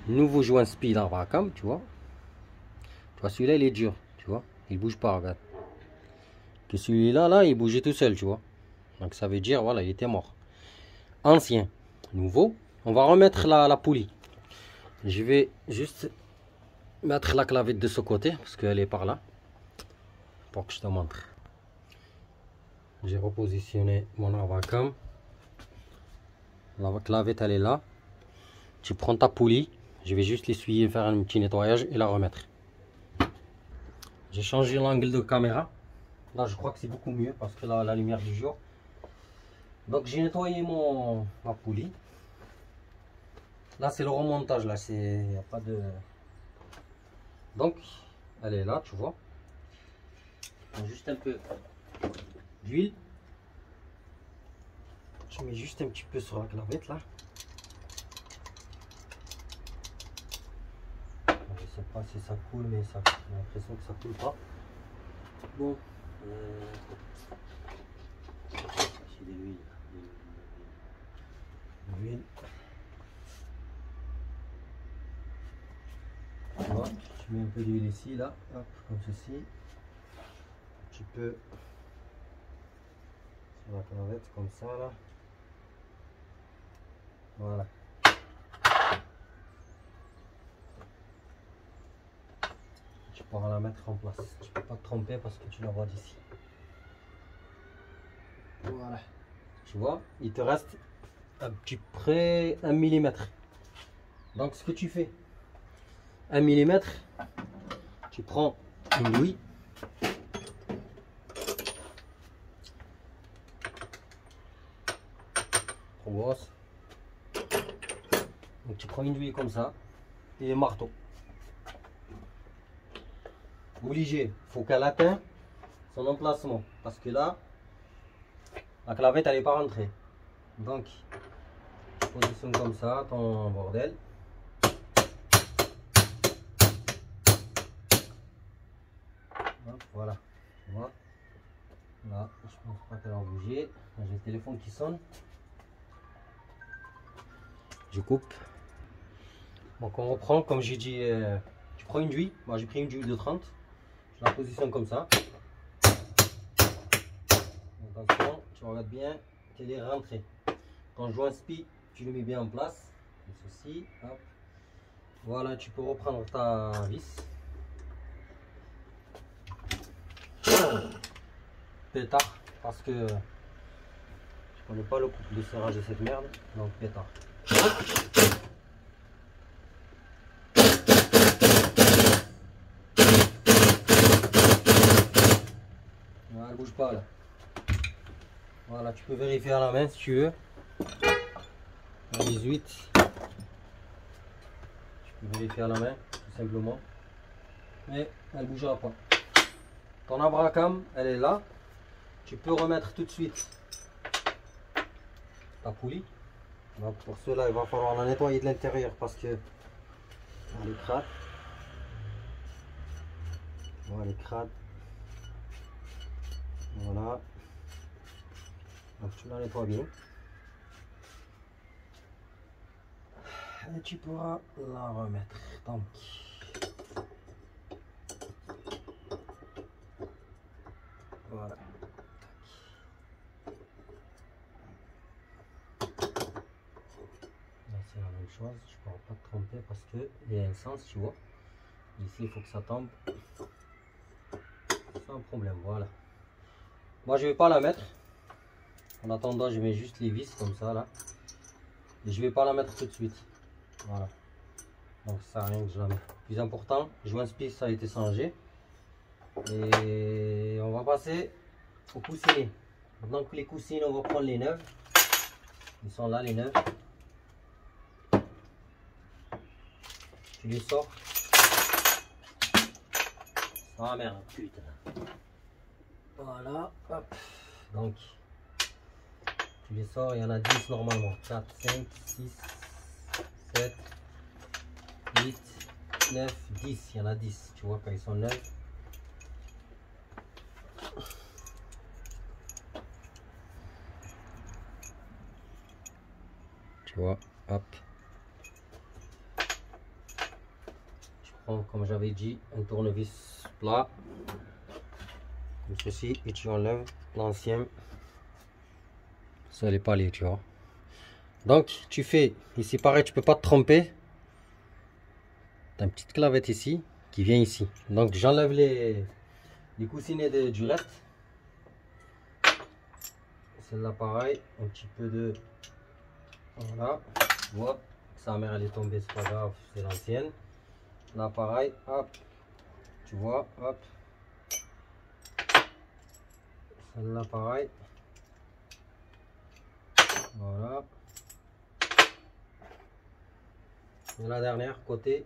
Nouveau joint SPI d'arbre à cam, tu vois. Tu vois, celui-là il est dur, tu vois, il bouge pas, regarde. Que celui-là, là, il bougeait tout seul, tu vois. Donc ça veut dire, voilà, il était mort. Ancien, nouveau. On va remettre la poulie. Je vais juste mettre la clavette de ce côté, parce qu'elle est par là. Pour que je te montre. J'ai repositionné mon arbre à cam. La clavette, elle est là. Tu prends ta poulie. Je vais juste l'essuyer, faire un petit nettoyage et la remettre. J'ai changé l'angle de caméra. Là, je crois que c'est beaucoup mieux parce que là, la lumière du jour. Donc, j'ai nettoyé ma poulie. Là, c'est le remontage. Là, il n'y a pas de... Donc, elle est là, tu vois. Juste un peu d'huile. Je mets juste un petit peu sur la clavette, là. Je sais pas si ça coule, mais ça, j'ai l'impression que ça coule pas. Bon. J'ai de l'huile. L'huile. Voilà, je mets un peu d'huile ici, là, hop, comme ceci. Un petit peu sur la clavette, comme ça, là. Voilà. Tu pourras la mettre en place. Tu ne peux pas te tromper parce que tu la vois d'ici. Voilà. Tu vois, il te reste à peu près 1 mm. Donc ce que tu fais, 1 mm, tu prends une douille. Trop grosse. Donc tu prends une douille comme ça et un marteau. Obligé, il faut qu'elle atteigne son emplacement parce que là, la clavette elle n'est pas rentrée. Donc, tu positionnes comme ça ton bordel. Hop, voilà, tu vois. Là, je pense pas qu'elle va bouger. J'ai le téléphone qui sonne. Je coupe. Donc on reprend, comme j'ai dit, tu prends une douille. Moi j'ai pris une douille de 30. Je la positionne comme ça. Attention, tu regardes bien qu'elle est rentrée. Ton joint SPI, tu le mets bien en place. Comme ceci. Hop. Voilà, tu peux reprendre ta vis. Pétard, parce que je connais pas le couple de serrage de cette merde. Donc pétard. Elle bouge pas là. Voilà, tu peux vérifier à la main si tu veux. 18. Tu peux vérifier à la main, tout simplement. Mais elle ne bougera pas. Ton arbre à cam, elle est là. Tu peux remettre tout de suite ta poulie. Donc pour cela, il va falloir la nettoyer de l'intérieur parce que elle est crade. Voilà, elle est crade. Voilà. Donc tu la nettoies bien. Et tu pourras la remettre. Donc, voilà. C'est la même chose. Je ne pourrais pas te tromper parce qu'il y a un sens, tu vois. Ici, il faut que ça tombe sans problème. Voilà. Moi, je ne vais pas la mettre. En attendant, je mets juste les vis comme ça là. Et je ne vais pas la mettre tout de suite. Voilà. Donc ça rien que je la mets. Plus important, joint-spice ça a été changé. Et on va passer au coussinet. Donc les coussines, on va prendre les neufs. Ils sont là les neufs. Tu les sors. Ah merde, putain. Voilà, hop. Donc, tu les sors, il y en a 10 normalement. 4, 5, 6, 7, 8, 9, 10. Il y en a 10. Tu vois quand ils sont neufs. Tu vois, hop. Tu prends, comme j'avais dit, un tournevis plat. Comme ceci. Et tu enlèves l'ancien. Ça, les paliers, tu vois. Donc, tu fais, ici pareil, tu peux pas te tromper. Tu as une petite clavette ici, qui vient ici. Donc, j'enlève les coussinets du reste. Celle-là, pareil, un petit peu de... Voilà. Hop. Sa mère, elle est tombée, c'est pas grave, c'est l'ancienne. Là, pareil, hop. Tu vois, hop. Celle-là, pareil. Voilà. Et la dernière, côté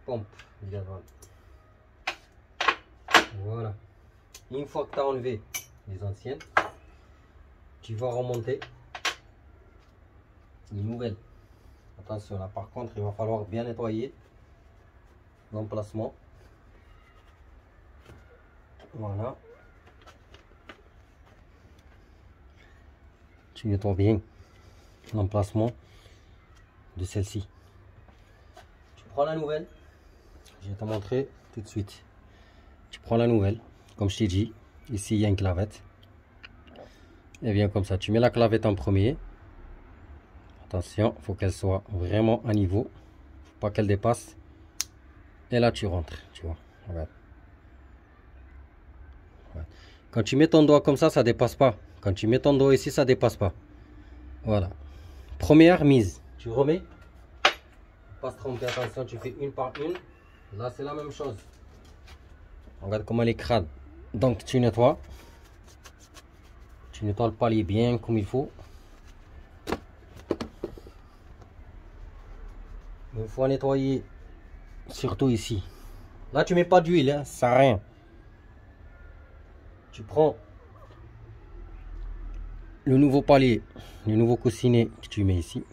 pompe. Voilà. Une fois que tu as enlevé les anciennes, tu vas remonter les nouvelles. Attention, là par contre, il va falloir bien nettoyer l'emplacement. Voilà. Tu nettoies bien l'emplacement de celle-ci. Tu prends la nouvelle. Je vais te montrer tout de suite. Tu prends la nouvelle. Comme je t'ai dit, ici il y a une clavette. Et bien comme ça, tu mets la clavette en premier. Attention, il faut qu'elle soit vraiment à niveau. Faut pas qu'elle dépasse. Et là tu rentres, tu vois. Regarde. Quand tu mets ton doigt comme ça dépasse pas. Quand tu mets ton doigt ici, ça dépasse pas. Voilà. Première mise. Tu remets. Pas se tromper, attention, tu fais une par une. Là, c'est la même chose. Regarde comment elle est crade. Donc, tu nettoies. Tu nettoies le palier bien comme il faut. Il faut nettoyer surtout ici. Là, tu mets pas d'huile, hein, ça sert à rien. Tu prends le nouveau palier, le nouveau coussinet que tu mets ici.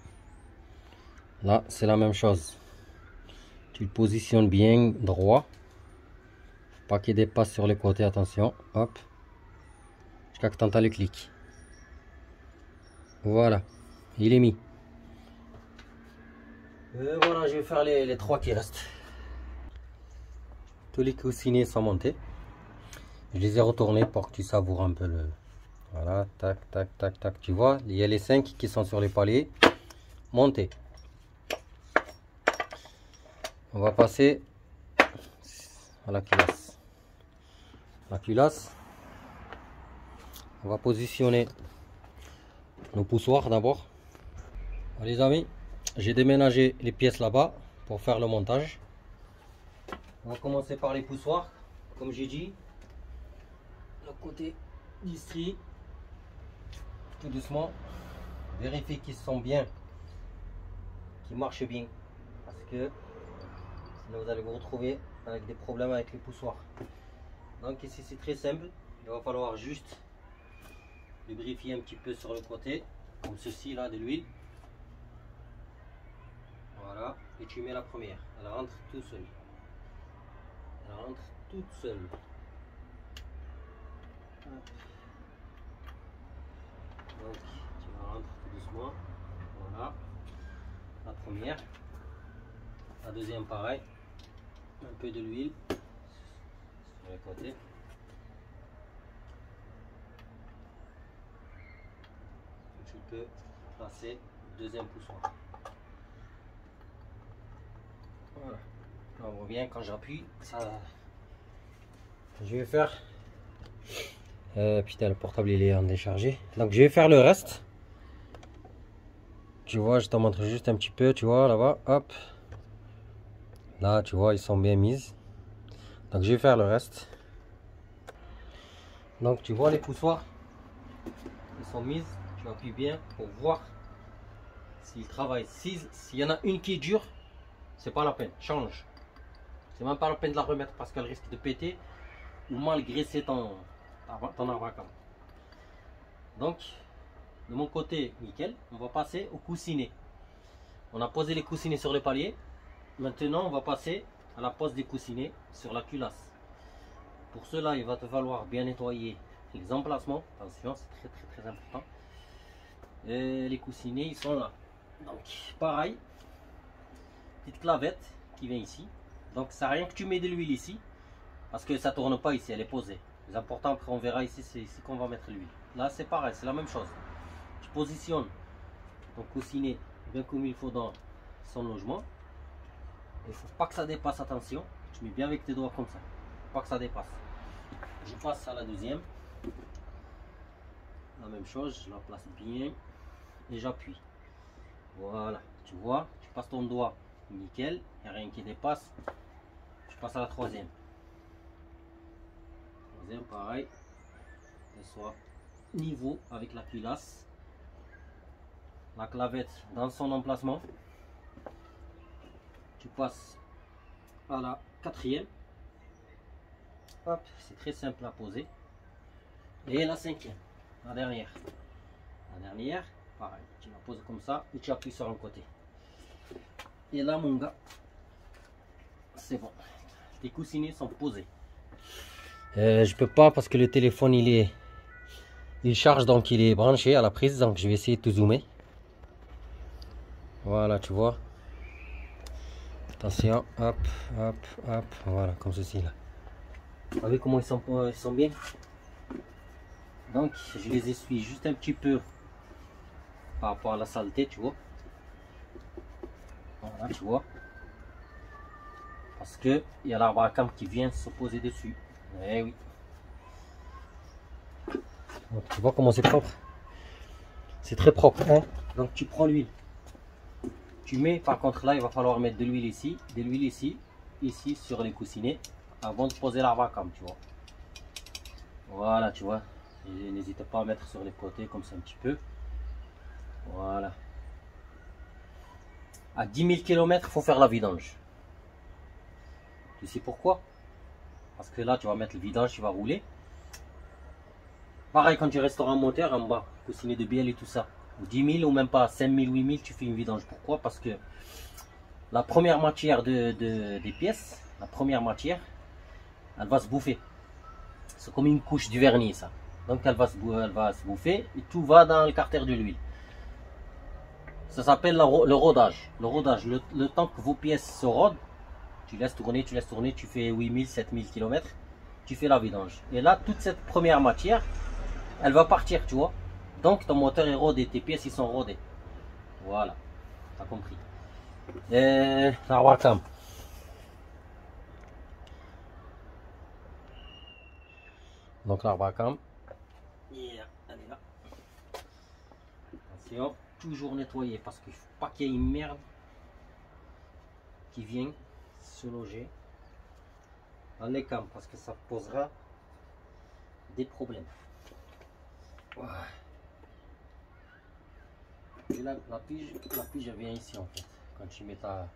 Là, c'est la même chose. Tu le positionnes bien droit. Pas qu'il dépasse sur les côtés, attention. Hop. Jusqu'à que tu entends le clic. Voilà. Il est mis. Et voilà, je vais faire les trois qui restent. Tous les coussinets sont montés. Je les ai retournés pour que tu savoures un peu le... Voilà, tac, tac, tac, tac. Tu vois, il y a les 5 qui sont sur les paliers. Montés. On va passer à la culasse. La culasse. On va positionner nos poussoirs d'abord. Les amis, j'ai déménagé les pièces là-bas pour faire le montage. On va commencer par les poussoirs. Comme j'ai dit, le côté d'ici, tout doucement. Vérifiez qu'ils sont bien, qu'ils marchent bien, parce que sinon vous allez vous retrouver avec des problèmes avec les poussoirs. Donc ici c'est très simple, il va falloir juste lubrifier un petit peu sur le côté, comme ceci là, de l'huile. Voilà, et tu mets la première, elle rentre tout seule. Elle rentre toute seule. Donc tu la rentres tout doucement. Voilà, la première. La deuxième pareil. Un peu de l'huile sur le côté. Tu peux passer le deuxième poussoir. Voilà. Là, on voit bien quand j'appuie, ça. Je vais faire. Putain, le portable il est en déchargé. Donc je vais faire le reste. Tu vois, je te montre juste un petit peu, tu vois là-bas. Hop. Là, tu vois, ils sont bien mises. Donc, je vais faire le reste. Donc, tu vois les poussoirs, ils sont mises. Tu appuies bien pour voir s'ils travaillent. S'il y en a une qui est dure, c'est pas la peine. Change. C'est même pas la peine de la remettre parce qu'elle risque de péter ou mal graisser ton Arbacam. Donc, de mon côté, nickel. On va passer au coussinet. On a posé les coussinets sur le palier. Maintenant, on va passer à la pose des coussinets sur la culasse. Pour cela, il va te falloir bien nettoyer les emplacements. Attention, c'est très important. Et les coussinets, ils sont là. Donc, pareil, petite clavette qui vient ici. Donc, ça sert à rien que tu mets de l'huile ici, parce que ça tourne pas ici, elle est posée. Les important, après on verra ici, c'est ici qu'on va mettre l'huile. Là, c'est pareil, c'est la même chose. Tu positionnes ton coussinet bien comme il faut dans son logement. Il ne faut pas que ça dépasse, attention. Tu mets bien avec tes doigts comme ça. Faut pas que ça dépasse. Je passe à la deuxième. La même chose, je la place bien et j'appuie. Voilà, tu vois, tu passes ton doigt, nickel, il n'y a rien qui dépasse. Je passe à la troisième. Troisième, pareil, qu'elle soit niveau avec la culasse. La clavette dans son emplacement. Tu passes à la quatrième. Hop, c'est très simple à poser. Et la cinquième, la dernière. La dernière, pareil, tu la poses comme ça et tu appuies sur un côté. Et là, mon gars, c'est bon. Tes coussinets sont posés. Je peux pas parce que le téléphone il charge, donc il est branché à la prise, donc je vais essayer de te zoomer. Voilà, tu vois. Attention, hop, hop, hop, voilà, comme ceci là. Vous voyez comment ils sont bien. Donc je les essuie juste un petit peu par rapport à la saleté, tu vois. Voilà, tu vois. Parce que il y a l'Arbacam qui vient se poser dessus. Eh oui. Donc, tu vois comment c'est propre. C'est très propre, hein. Donc tu prends l'huile. Tu mets, par contre là, il va falloir mettre de l'huile ici, ici sur les coussinets, avant de poser l'Arbacam, tu vois. Voilà, tu vois. N'hésite pas à mettre sur les côtés comme ça un petit peu. Voilà. À 10 000 km, il faut faire la vidange. Tu sais pourquoi? Parce que là, tu vas mettre le vidange, tu vas rouler. Pareil quand tu restaures un moteur en bas, coussinet de bielle et tout ça. 10 000 ou même pas 5 000, 8 000, tu fais une vidange. Pourquoi? Parce que la première matière des pièces, la première matière, elle va se bouffer. C'est comme une couche du vernis, ça. Donc elle va se bouffer et tout va dans le carter de l'huile. Ça s'appelle le rodage. Le rodage, le temps que vos pièces se rodent, tu laisses tourner, tu fais 8 000, 7 000 km, tu fais la vidange. Et là, toute cette première matière, elle va partir, tu vois. Donc ton moteur est rodé, tes pièces ils sont rodées. Voilà, t'as compris. Et l'Arbacam. Donc l'Arbacam, yeah, elle est là. Attention, toujours nettoyer parce qu'il ne faut pas qu'il y ait une merde qui vient se loger dans les cams parce que ça posera des problèmes. Voilà. Et là, la pige elle vient ici en fait. Quand tu mets ta...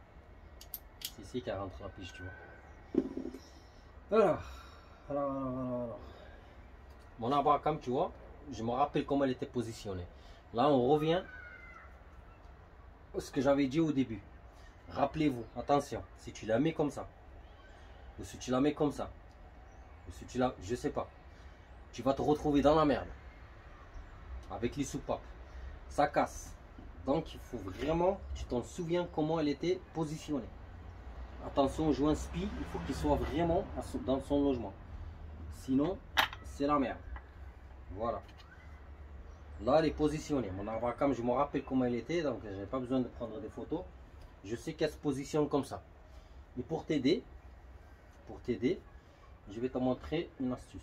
C'est ici qu'elle rentre la pige, tu vois. Alors. Mon Arbacam, tu vois, je me rappelle comment elle était positionnée. Là, on revient à ce que j'avais dit au début. Rappelez-vous, attention, si tu la mets comme ça, ou si tu la mets comme ça, ou si tu la... Je sais pas. Tu vas te retrouver dans la merde. Avec les soupapes. Ça casse. Donc, il faut vraiment, tu t'en souviens comment elle était positionnée. Attention, au joint SPI, il faut qu'il soit vraiment dans son logement. Sinon, c'est la merde. Voilà. Là, elle est positionnée. Mon Arbacam, je me rappelle comment elle était, donc je n'ai pas besoin de prendre des photos. Je sais qu'elle se positionne comme ça. Et pour t'aider, je vais te montrer une astuce.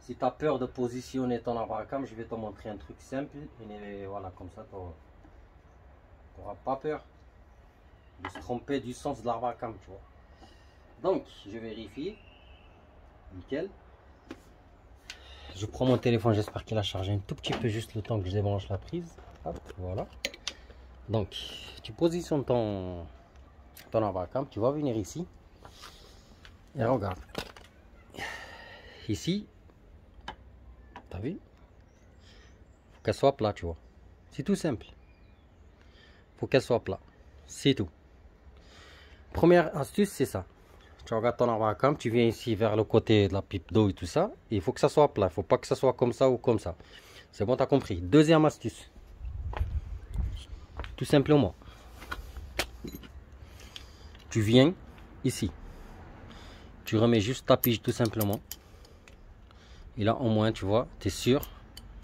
Si tu as peur de positionner ton Arbacam, je vais te montrer un truc simple. Et voilà, comme ça, tu n'auras pas peur. de se tromper du sens de l'arbre à cam, tu vois. Donc, je vérifie. Nickel. Je prends mon téléphone, j'espère qu'il a chargé un tout petit peu, juste le temps que je débranche la prise. Hop, voilà. Donc, tu positionnes ton arbre à cam, tu vas venir ici. Et regarde. Ici, t'as vu? Faut qu'elle soit plate, tu vois. C'est tout simple. Faut qu'elle soit plate. C'est tout. Première astuce, c'est ça. Tu regardes ton arbre à cam, tu viens ici vers le côté de la pipe d'eau et tout ça. Il faut que ça soit plat. Il faut pas que ça soit comme ça ou comme ça. C'est bon, tu as compris. Deuxième astuce. Tout simplement. Tu viens ici. Tu remets juste ta pige tout simplement. Et là, au moins, tu vois, tu es sûr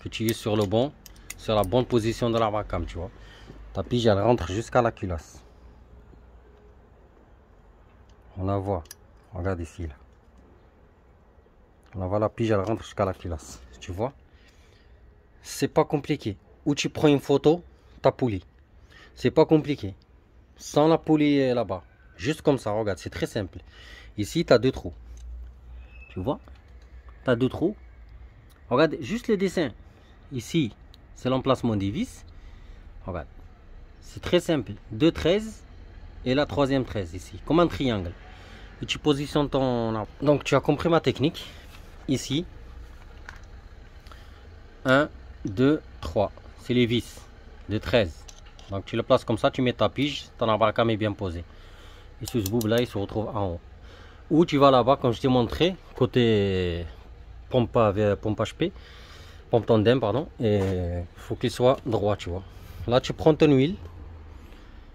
que tu es sur la bonne position de l'arbre à cam, tu vois. Ta pige, elle rentre jusqu'à la culasse. On la voit. Regarde ici, là. On la voit, la pige, elle rentre jusqu'à la culasse. Tu vois? C'est pas compliqué. Ou tu prends une photo, ta poulie. C'est pas compliqué. Sans la poulie là-bas. Juste comme ça, regarde, c'est très simple. Ici, tu as 2 trous. Tu vois? Tu as 2 trous. Regarde, juste le dessin. Ici, c'est l'emplacement des vis. Regarde. C'est très simple. 2 13 et la troisième 13 ici. Comme un triangle. Et tu positionnes ton arbre. Donc, tu as compris ma technique. Ici. 1, 2, 3. C'est les vis de 13. Donc, tu le places comme ça. Tu mets ta pige. Ton arbre à cam est bien posé. Et ce bout là, il se retrouve en haut. Ou tu vas là-bas, comme je t'ai montré, côté pompe HP, pompe tandem, pardon, et il faut qu'il soit droit, tu vois. Là, tu prends ton huile,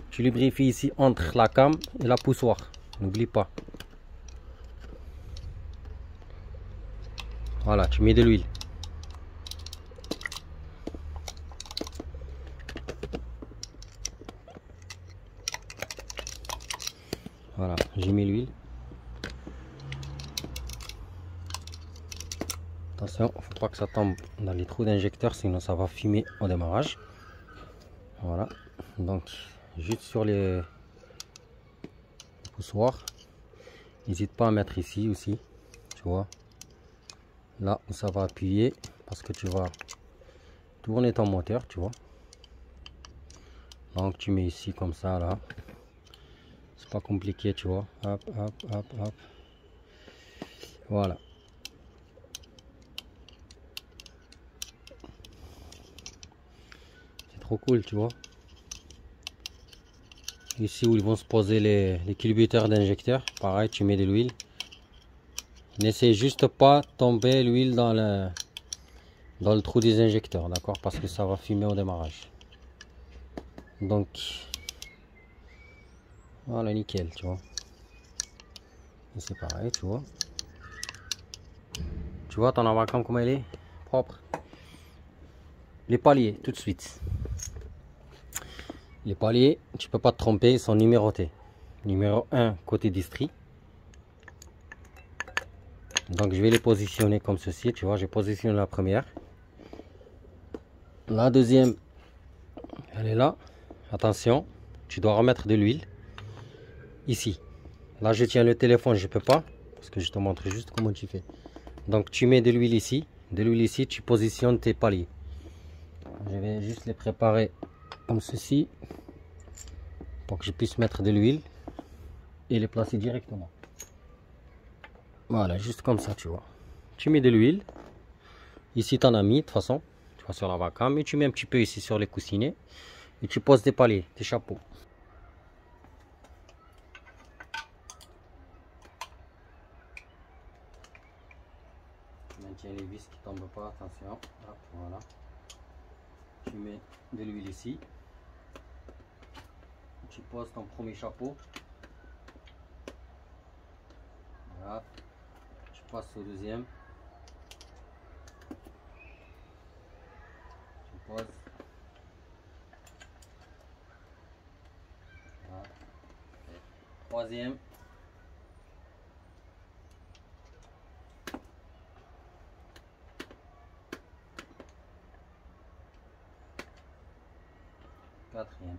tu lubrifies ici entre la cam et la poussoire. N'oublie pas. Voilà, tu mets de l'huile. Voilà, j'ai mis l'huile. Attention, faut pas que ça tombe dans les trous d'injecteur, sinon ça va fumer au démarrage. Voilà, donc juste sur les poussoirs. N'hésite pas à mettre ici aussi, tu vois. Là où ça va appuyer, parce que tu vas tourner ton moteur, tu vois. Donc tu mets ici comme ça, là. C'est pas compliqué, tu vois. Hop, hop, hop, hop. Voilà. C'est trop cool, tu vois. Ici où ils vont se poser les culbuteurs d'injecteur, pareil, tu mets de l'huile. N'essaie juste pas tomber l'huile dans le trou des injecteurs, d'accord, parce que ça va fumer au démarrage. Donc voilà, nickel, tu vois. Et c'est pareil, tu vois. Tu vois ton arbre à cam comment il est propre. Les paliers, tout de suite. Les paliers, tu peux pas te tromper, ils sont numérotés. Numéro 1 côté distri. Donc je vais les positionner comme ceci, tu vois, j'ai positionné la première. La deuxième, elle est là. Attention, tu dois remettre de l'huile. Ici. Là je tiens le téléphone, je peux pas. Parce que je te montre juste comment tu fais. Donc tu mets de l'huile ici. De l'huile ici, tu positionnes tes paliers. Je vais juste les préparer comme ceci. Pour que je puisse mettre de l'huile. Et les placer directement. Voilà, juste comme ça, tu vois. Tu mets de l'huile. Ici, tu en as mis, de toute façon. Tu vas sur la vacam. Et tu mets un petit peu ici sur les coussinets. Et tu poses des paliers, des chapeaux. Tu maintiens les vis qui ne tombent pas, attention. Hop, voilà. Tu mets de l'huile ici. Tu poses ton premier chapeau. Voilà. Tu passes au deuxième. Tu poses. Voilà. Troisième. Quatrième.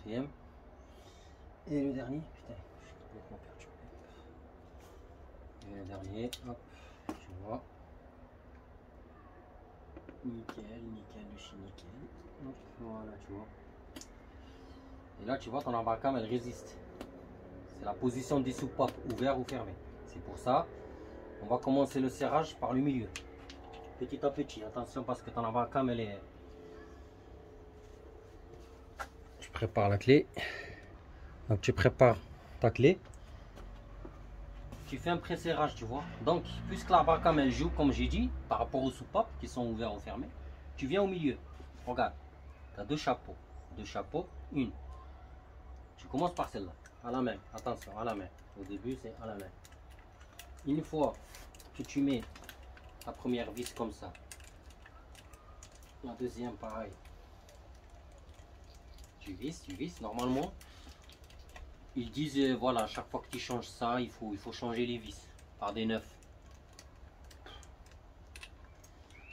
quatrième. Et le dernier, putain, je suis complètement perturbé. Et le dernier, hop, tu vois. Nickel, nickel, de chez nickel. Hop, voilà, tu vois. Et là, tu vois, ton embarcam, elle résiste. C'est la position des soupapes, ouvert ou fermé. C'est pour ça, on va commencer le serrage par le milieu. Petit à petit, attention parce que ton embarcam, elle est... Je prépare la clé. Donc tu prépares ta clé. Tu fais un pré-serrage, tu vois. Donc, puisque l'embarcam, elle joue, comme j'ai dit, par rapport aux soupapes qui sont ouverts ou fermés, tu viens au milieu. Regarde, tu as deux chapeaux. Deux chapeaux, une. Tu commences par celle-là, à la main. Attention, à la main. Au début, c'est à la main. Une fois que tu mets la première vis comme ça, la deuxième pareil, tu vis. Normalement, ils disent, voilà, à chaque fois que tu changes ça, il faut changer les vis par des neufs.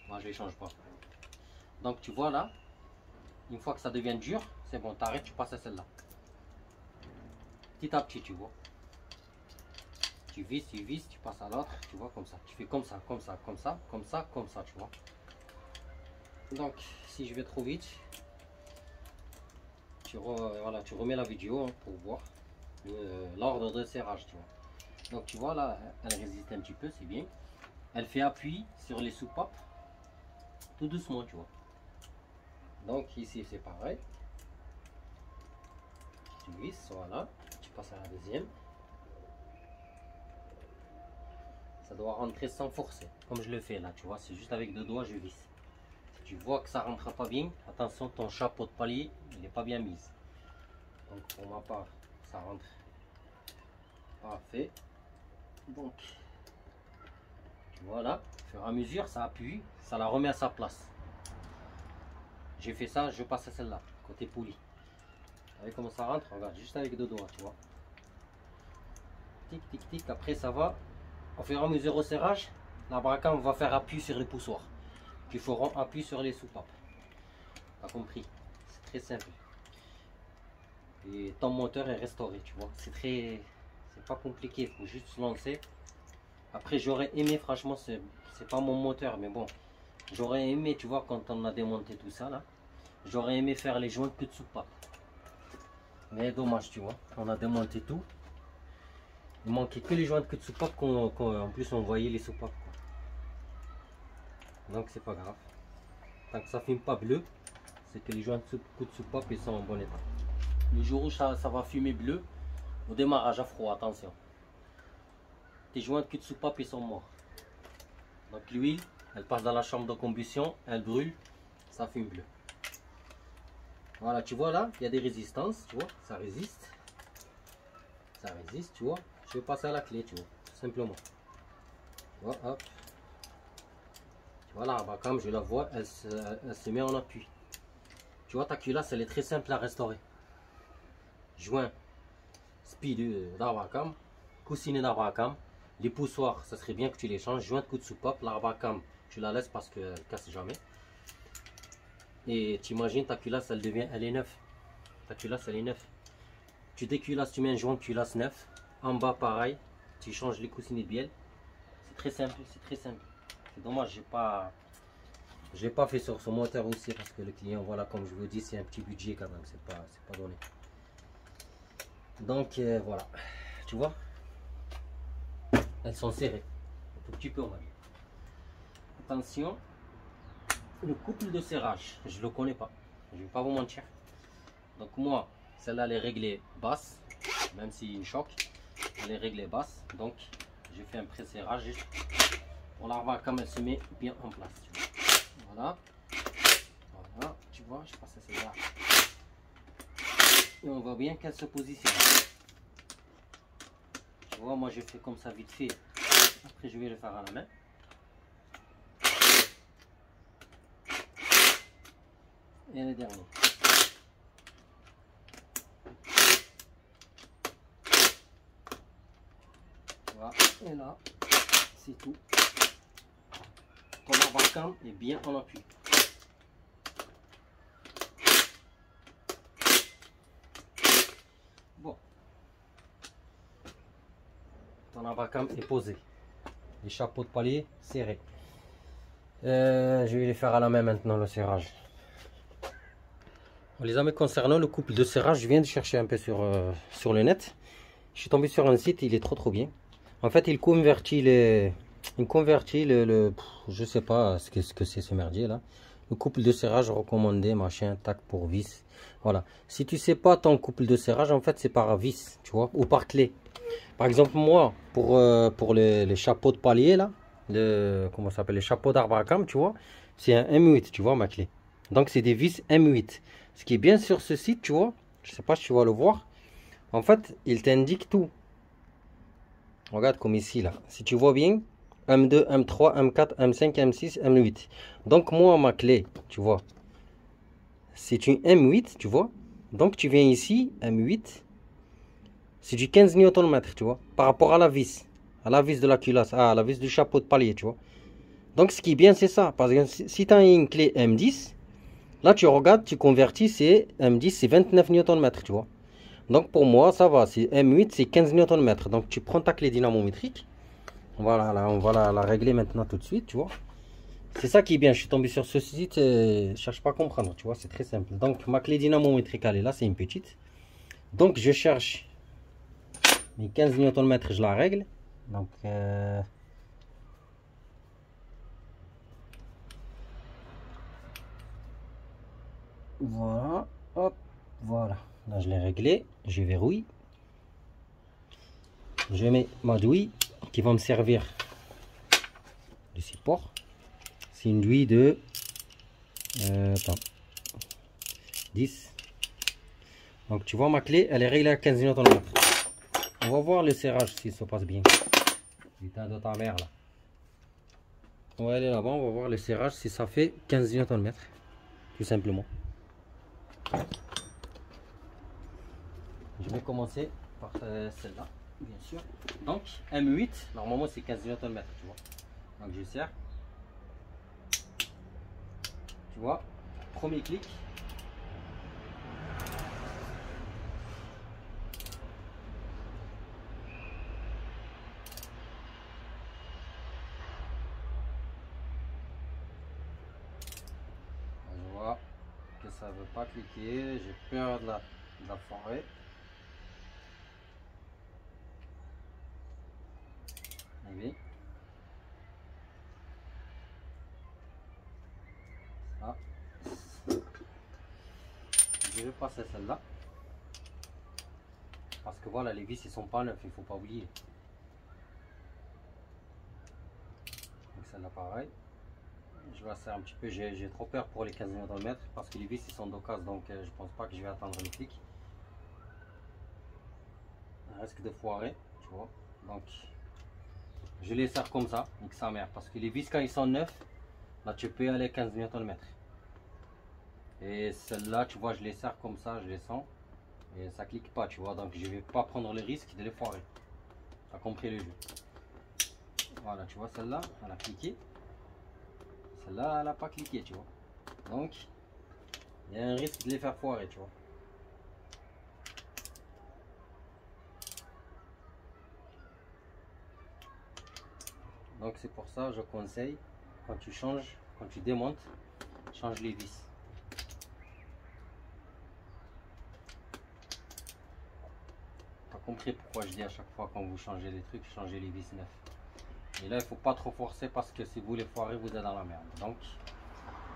Moi, je ne les change pas. Donc, tu vois là, une fois que ça devient dur, c'est bon, tu arrêtes, tu passes à celle-là. Petit à petit, tu vois. Tu vis, tu passes à l'autre, tu vois, comme ça. Tu fais comme ça, comme ça, comme ça, comme ça, comme ça, tu vois. Donc, si je vais trop vite, voilà, tu remets la vidéo hein, pour voir l'ordre de serrage, tu vois. Donc, tu vois, là, elle résiste un petit peu, c'est bien. Elle fait appui sur les soupapes, tout doucement, tu vois. Donc, ici, c'est pareil. Tu visses, voilà. Tu passes à la deuxième. Ça doit rentrer sans forcer, comme je le fais là, tu vois, c'est juste avec deux doigts, je visse. Si tu vois que ça rentre pas bien, attention, ton chapeau de palier, il n'est pas bien mis. Donc pour ma part, ça rentre parfait. Donc, voilà, au fur et à mesure, ça appuie, ça la remet à sa place. J'ai fait ça, je passe à celle-là, côté poulie. Vous voyez comment ça rentre? Regarde, juste avec deux doigts, tu vois. Tic, tic, tic, après ça va. Au fur et à mesure au serrage, l'embarcam va faire appui sur les poussoirs qui feront appui sur les soupapes. T'as compris? C'est très simple. Et ton moteur est restauré, tu vois. C'est pas compliqué, il faut juste se lancer. Après, j'aurais aimé, franchement, c'est pas mon moteur, mais bon, j'aurais aimé, tu vois, quand on a démonté tout ça là, j'aurais aimé faire les joints que de soupape. Mais dommage, tu vois, on a démonté tout. Il manquait que les joints de queue de soupape en plus on voyait les soupapes quoi. Donc c'est pas grave. Tant que ça fume pas bleu, c'est que les joints de queue de soupape ils sont en bon état. Le jour où ça va fumer bleu, au démarrage à froid, attention. Tes joints de queue de soupape ils sont morts. Donc l'huile, elle passe dans la chambre de combustion, elle brûle, ça fume bleu. Voilà, tu vois là, il y a des résistances, tu vois, ça résiste. Ça résiste, tu vois. Je vais passer à la clé, tu vois, tout simplement. Tu vois, hop. Tu vois là, comme je la vois, elle se met en appui. Tu vois, ta culasse, elle est très simple à restaurer. Joint, speed d'Arbacam, coussinet d'Arbacam. Les poussoirs, ça serait bien que tu les changes. Joint de coup de soupape, l'Arbacam, tu la laisses parce qu'elle casse jamais. Et tu imagines, ta culasse, elle est neuve. Ta culasse, elle est neuve. Tu déculasses, tu mets un joint de culasse neuf. En bas, pareil, tu changes les coussinets de bielle. C'est très simple, c'est très simple. C'est dommage, j'ai pas fait sur son moteur aussi parce que le client, voilà, comme je vous dis, c'est un petit budget quand même, c'est pas donné. Donc voilà, tu vois, elles sont serrées, un tout petit peu on va dire. Attention, le couple de serrage, je le connais pas, je vais pas vous mentir. Donc moi, celle-là elle est réglée basse, même s'il choque, elle est réglée basse. Donc j'ai fait un pré-serrage pour la revoir comme elle se met bien en place. Tu vois. Voilà. Voilà, tu vois, je passe à celle-là. Et on voit bien qu'elle se positionne. Tu vois, moi je fais comme ça vite fait. Après je vais le faire à la main. Et le dernier. Voilà, et là, c'est tout. Ton embarcam est bien en appui. ton Arbacam est posé. Les chapeaux de palier serrés. Je vais les faire à la main maintenant, le serrage. Les amis, concernant le couple de serrage, je viens de chercher un peu sur le net. Je suis tombé sur un site, il est trop bien. En fait, il convertit je sais pas ce que c'est ce merdier là. Le couple de serrage recommandé, machin, tac pour vis. Voilà. Si tu sais pas ton couple de serrage, en fait, c'est par vis, tu vois, ou par clé. Par exemple, moi, pour les chapeaux de palier là, comment ça s'appelle, les chapeaux d'Arbacam, tu vois, c'est un M8, tu vois, ma clé. Donc, c'est des vis M8. Ce qui est bien sur ce site, tu vois, je sais pas si tu vas le voir. En fait, il t'indique tout. Regarde comme ici là. Si tu vois bien, M2, M3, M4, M5, M6, M8. Donc moi, ma clé, tu vois, c'est une M8, tu vois. Donc tu viens ici, M8, c'est du 15 Nm, tu vois, par rapport à la vis de la culasse, à la vis du chapeau de palier, tu vois. Donc ce qui est bien, c'est ça. Parce que si tu as une clé M10, là tu regardes, tu convertis, c'est M10, c'est 29 Nm, tu vois. Donc pour moi, ça va, c'est M8, c'est 15 Nm. Donc tu prends ta clé dynamométrique. Voilà, là, on va la régler maintenant tout de suite, tu vois. C'est ça qui est bien, je suis tombé sur ce site, je cherche pas à comprendre, tu vois, c'est très simple. Donc ma clé dynamométrique, elle est là, c'est une petite. Donc je cherche mes 15 Nm, je la règle. Donc voilà, hop, voilà. Là je l'ai réglé, je verrouille. Je mets ma douille qui va me servir de support. C'est une douille de 10. Donc tu vois, ma clé elle est réglée à 15 Nm. On va voir le serrage si ça passe bien. Putain de ta mère là. On va aller là-bas, on va voir le serrage si ça fait 15 Nm. Tout simplement. Je vais commencer par celle-là, bien sûr. Donc M8, normalement c'est 15 Nm, tu vois. Donc je serre. Tu vois, premier clic. Je vois que ça veut pas cliquer, j'ai peur de la forêt. Allez. Ah. Je vais passer celle-là. Parce que voilà, les vis ils sont pas neufs, il faut pas oublier. Donc celle-là pareil. Je vais asserrer un petit peu, j'ai trop peur pour les 15 Nm parce que les vis ils sont d'occasion, donc je pense pas que je vais attendre le clic. Un risque de foirer, tu vois. Donc je les serre comme ça, nique sa mère, parce que les vis quand ils sont neufs, là tu peux aller 15 Nm. Et celle-là, tu vois, je les serre comme ça, je les sens. Et ça clique pas, tu vois, donc je vais pas prendre le risque de les foirer. Tu as compris le jeu. Voilà, tu vois, celle-là, elle a cliqué. Celle-là, elle n'a pas cliqué, tu vois. Donc, il y a un risque de les faire foirer, tu vois. Donc, c'est pour ça, je conseille, quand tu changes, quand tu démontes, change les vis. Compris pourquoi je dis à chaque fois quand vous changez les trucs, changez les vis neufs. Et là il faut pas trop forcer parce que si vous les foirez vous êtes dans la merde. Donc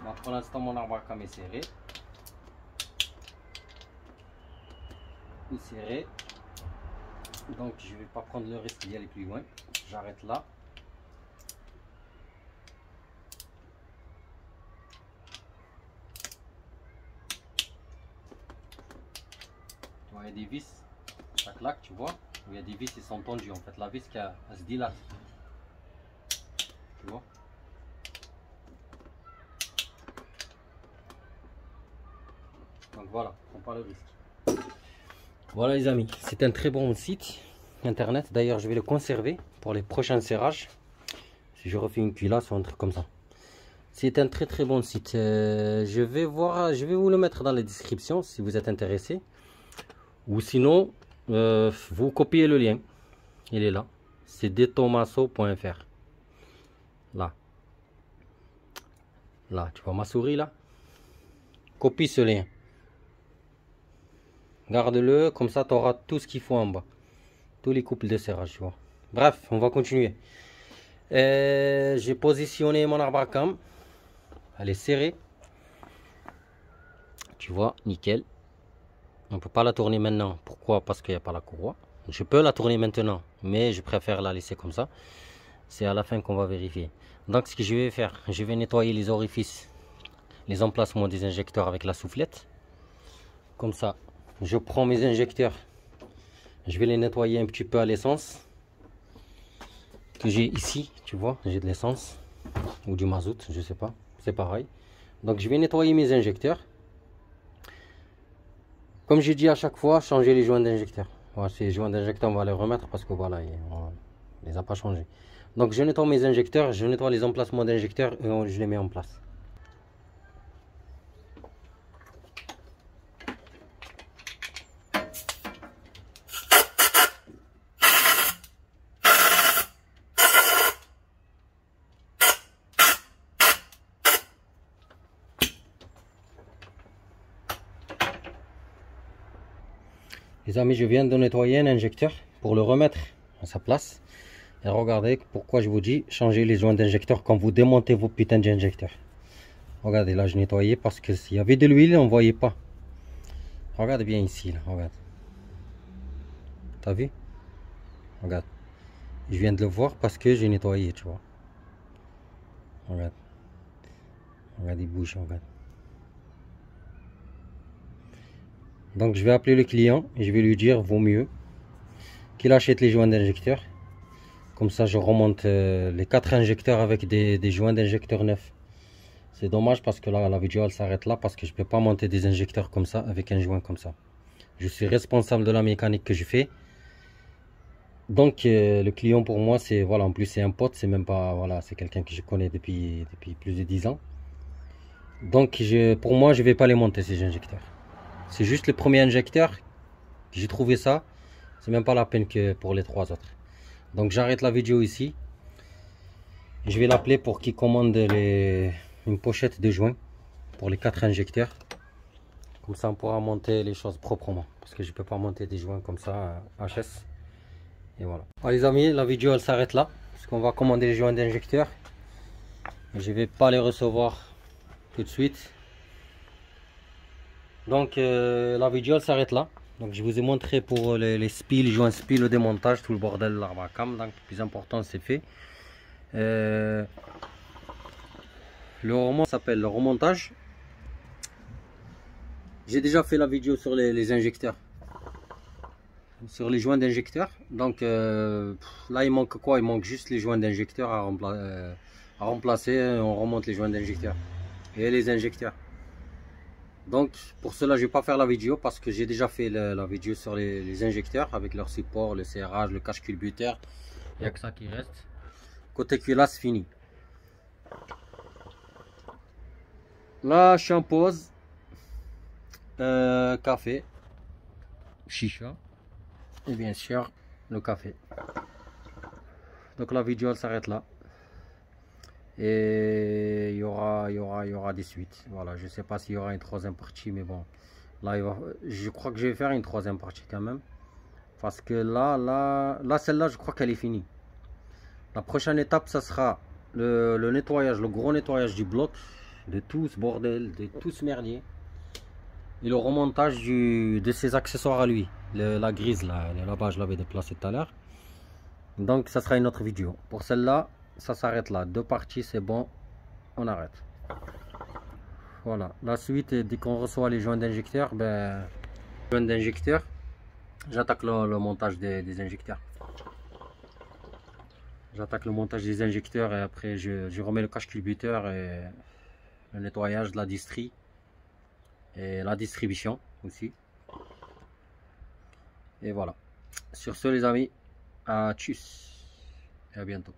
moi pour l'instant mon Arbacam est serré. Serré. Donc je vais pas prendre le risque d'y aller plus loin. J'arrête là. Tu vois, il y a des vis. Ça claque, tu vois, il y a des vis qui sont tendues en fait, la vis qui elle se dilate, tu vois. Donc voilà, on prend pas le risque. Voilà les amis, c'est un très bon site internet, d'ailleurs je vais le conserver pour les prochains serrages, si je refais une culasse ou un truc comme ça. C'est un très bon site, je vais vous le mettre dans la description si vous êtes intéressé, ou sinon vous copiez le lien, il est là, c'est detomaso.fr. Là. Là, tu vois ma souris là? Copie ce lien. Garde-le, comme ça tu auras tout ce qu'il faut en bas. Tous les couples de serrage, tu vois. Bref, on va continuer. J'ai positionné mon arbre à cam. Elle est serrée. Tu vois, nickel. On ne peut pas la tourner maintenant. Pourquoi? Parce qu'il n'y a pas la courroie. Je peux la tourner maintenant, mais je préfère la laisser comme ça. C'est à la fin qu'on va vérifier. Donc ce que je vais faire, je vais nettoyer les orifices, les emplacements des injecteurs avec la soufflette. Comme ça, je prends mes injecteurs. Je vais les nettoyer un petit peu à l'essence. Que j'ai ici, tu vois, j'ai de l'essence. Ou du mazout, je sais pas. C'est pareil. Donc je vais nettoyer mes injecteurs. Comme j'ai dit à chaque fois, changer les joints d'injecteur. Voilà, ces joints d'injecteur, on va les remettre parce que voilà, on les a pas changés. Donc je nettoie mes injecteurs, je nettoie les emplacements d'injecteurs et je les mets en place. Les amis, je viens de nettoyer un injecteur pour le remettre à sa place. Et regardez pourquoi je vous dis changer les joints d'injecteur quand vous démontez vos putains d'injecteurs. Regardez, là je nettoyais parce que s'il y avait de l'huile, on ne voyait pas. Regarde bien ici, là, regarde. T'as vu? Regarde. Je viens de le voir parce que j'ai nettoyé, tu vois. Regarde. Regarde, il bouge, regarde. Donc je vais appeler le client et je vais lui dire vaut mieux qu'il achète les joints d'injecteur. Comme ça je remonte les 4 injecteurs avec des joints d'injecteur neufs. C'est dommage parce que là la vidéo elle s'arrête là parce que je peux pas monter des injecteurs comme ça avec un joint comme ça. Je suis responsable de la mécanique que je fais. Donc le client pour moi c'est voilà, en plus c'est un pote, c'est même pas voilà, c'est quelqu'un que je connais depuis plus de 10 ans. Donc pour moi je vais pas les monter ces injecteurs. C'est juste le premier injecteur que j'ai trouvé ça. C'est même pas la peine que pour les 3 autres. Donc j'arrête la vidéo ici. Je vais l'appeler pour qu'il commande une pochette de joints pour les 4 injecteurs. Comme ça on pourra monter les choses proprement. Parce que je peux pas monter des joints comme ça HS. Et voilà. Alors les amis, la vidéo elle s'arrête là. Parce qu'on va commander les joints d'injecteurs. Je vais pas les recevoir tout de suite. Donc la vidéo elle s'arrête là. Donc je vous ai montré pour les spies, les joints spies, le démontage, tout le bordel de l'arbre à cam. Donc le plus important c'est fait. Le remontage s'appelle le remontage. J'ai déjà fait la vidéo sur les injecteurs. Sur les joints d'injecteurs. Donc là il manque quoi? Il manque juste les joints d'injecteurs à remplacer. On remonte les joints d'injecteurs et les injecteurs. Donc pour cela je vais pas faire la vidéo parce que j'ai déjà fait la vidéo sur les injecteurs avec leur support, le serrage, le cache culbuteur. Il n'y a que ça qui reste. Côté culasse fini. Là je suis en pause. Café, chicha et bien sûr le café. Donc la vidéo elle s'arrête là. Et il y aura des suites. Voilà, je sais pas s'il y aura une 3e partie, mais bon, là je crois que je vais faire une 3e partie quand même, parce que là celle-là je crois qu'elle est finie. La prochaine étape ça sera le nettoyage, le gros nettoyage du bloc, de tout ce bordel, de tout ce merdier, et le remontage de ses accessoires à lui, la grise là-bas je l'avais déplacé tout à l'heure. Donc ça sera une autre vidéo. Pour celle-là ça s'arrête là, 2 parties c'est bon, on arrête. Voilà, la suite dès qu'on reçoit les joints d'injecteurs, j'attaque le montage des injecteurs. J'attaque le montage des injecteurs et après je remets le cache culbuteur et le nettoyage de la distrie et la distribution aussi. Et voilà. Sur ce les amis, à tchuss et à bientôt.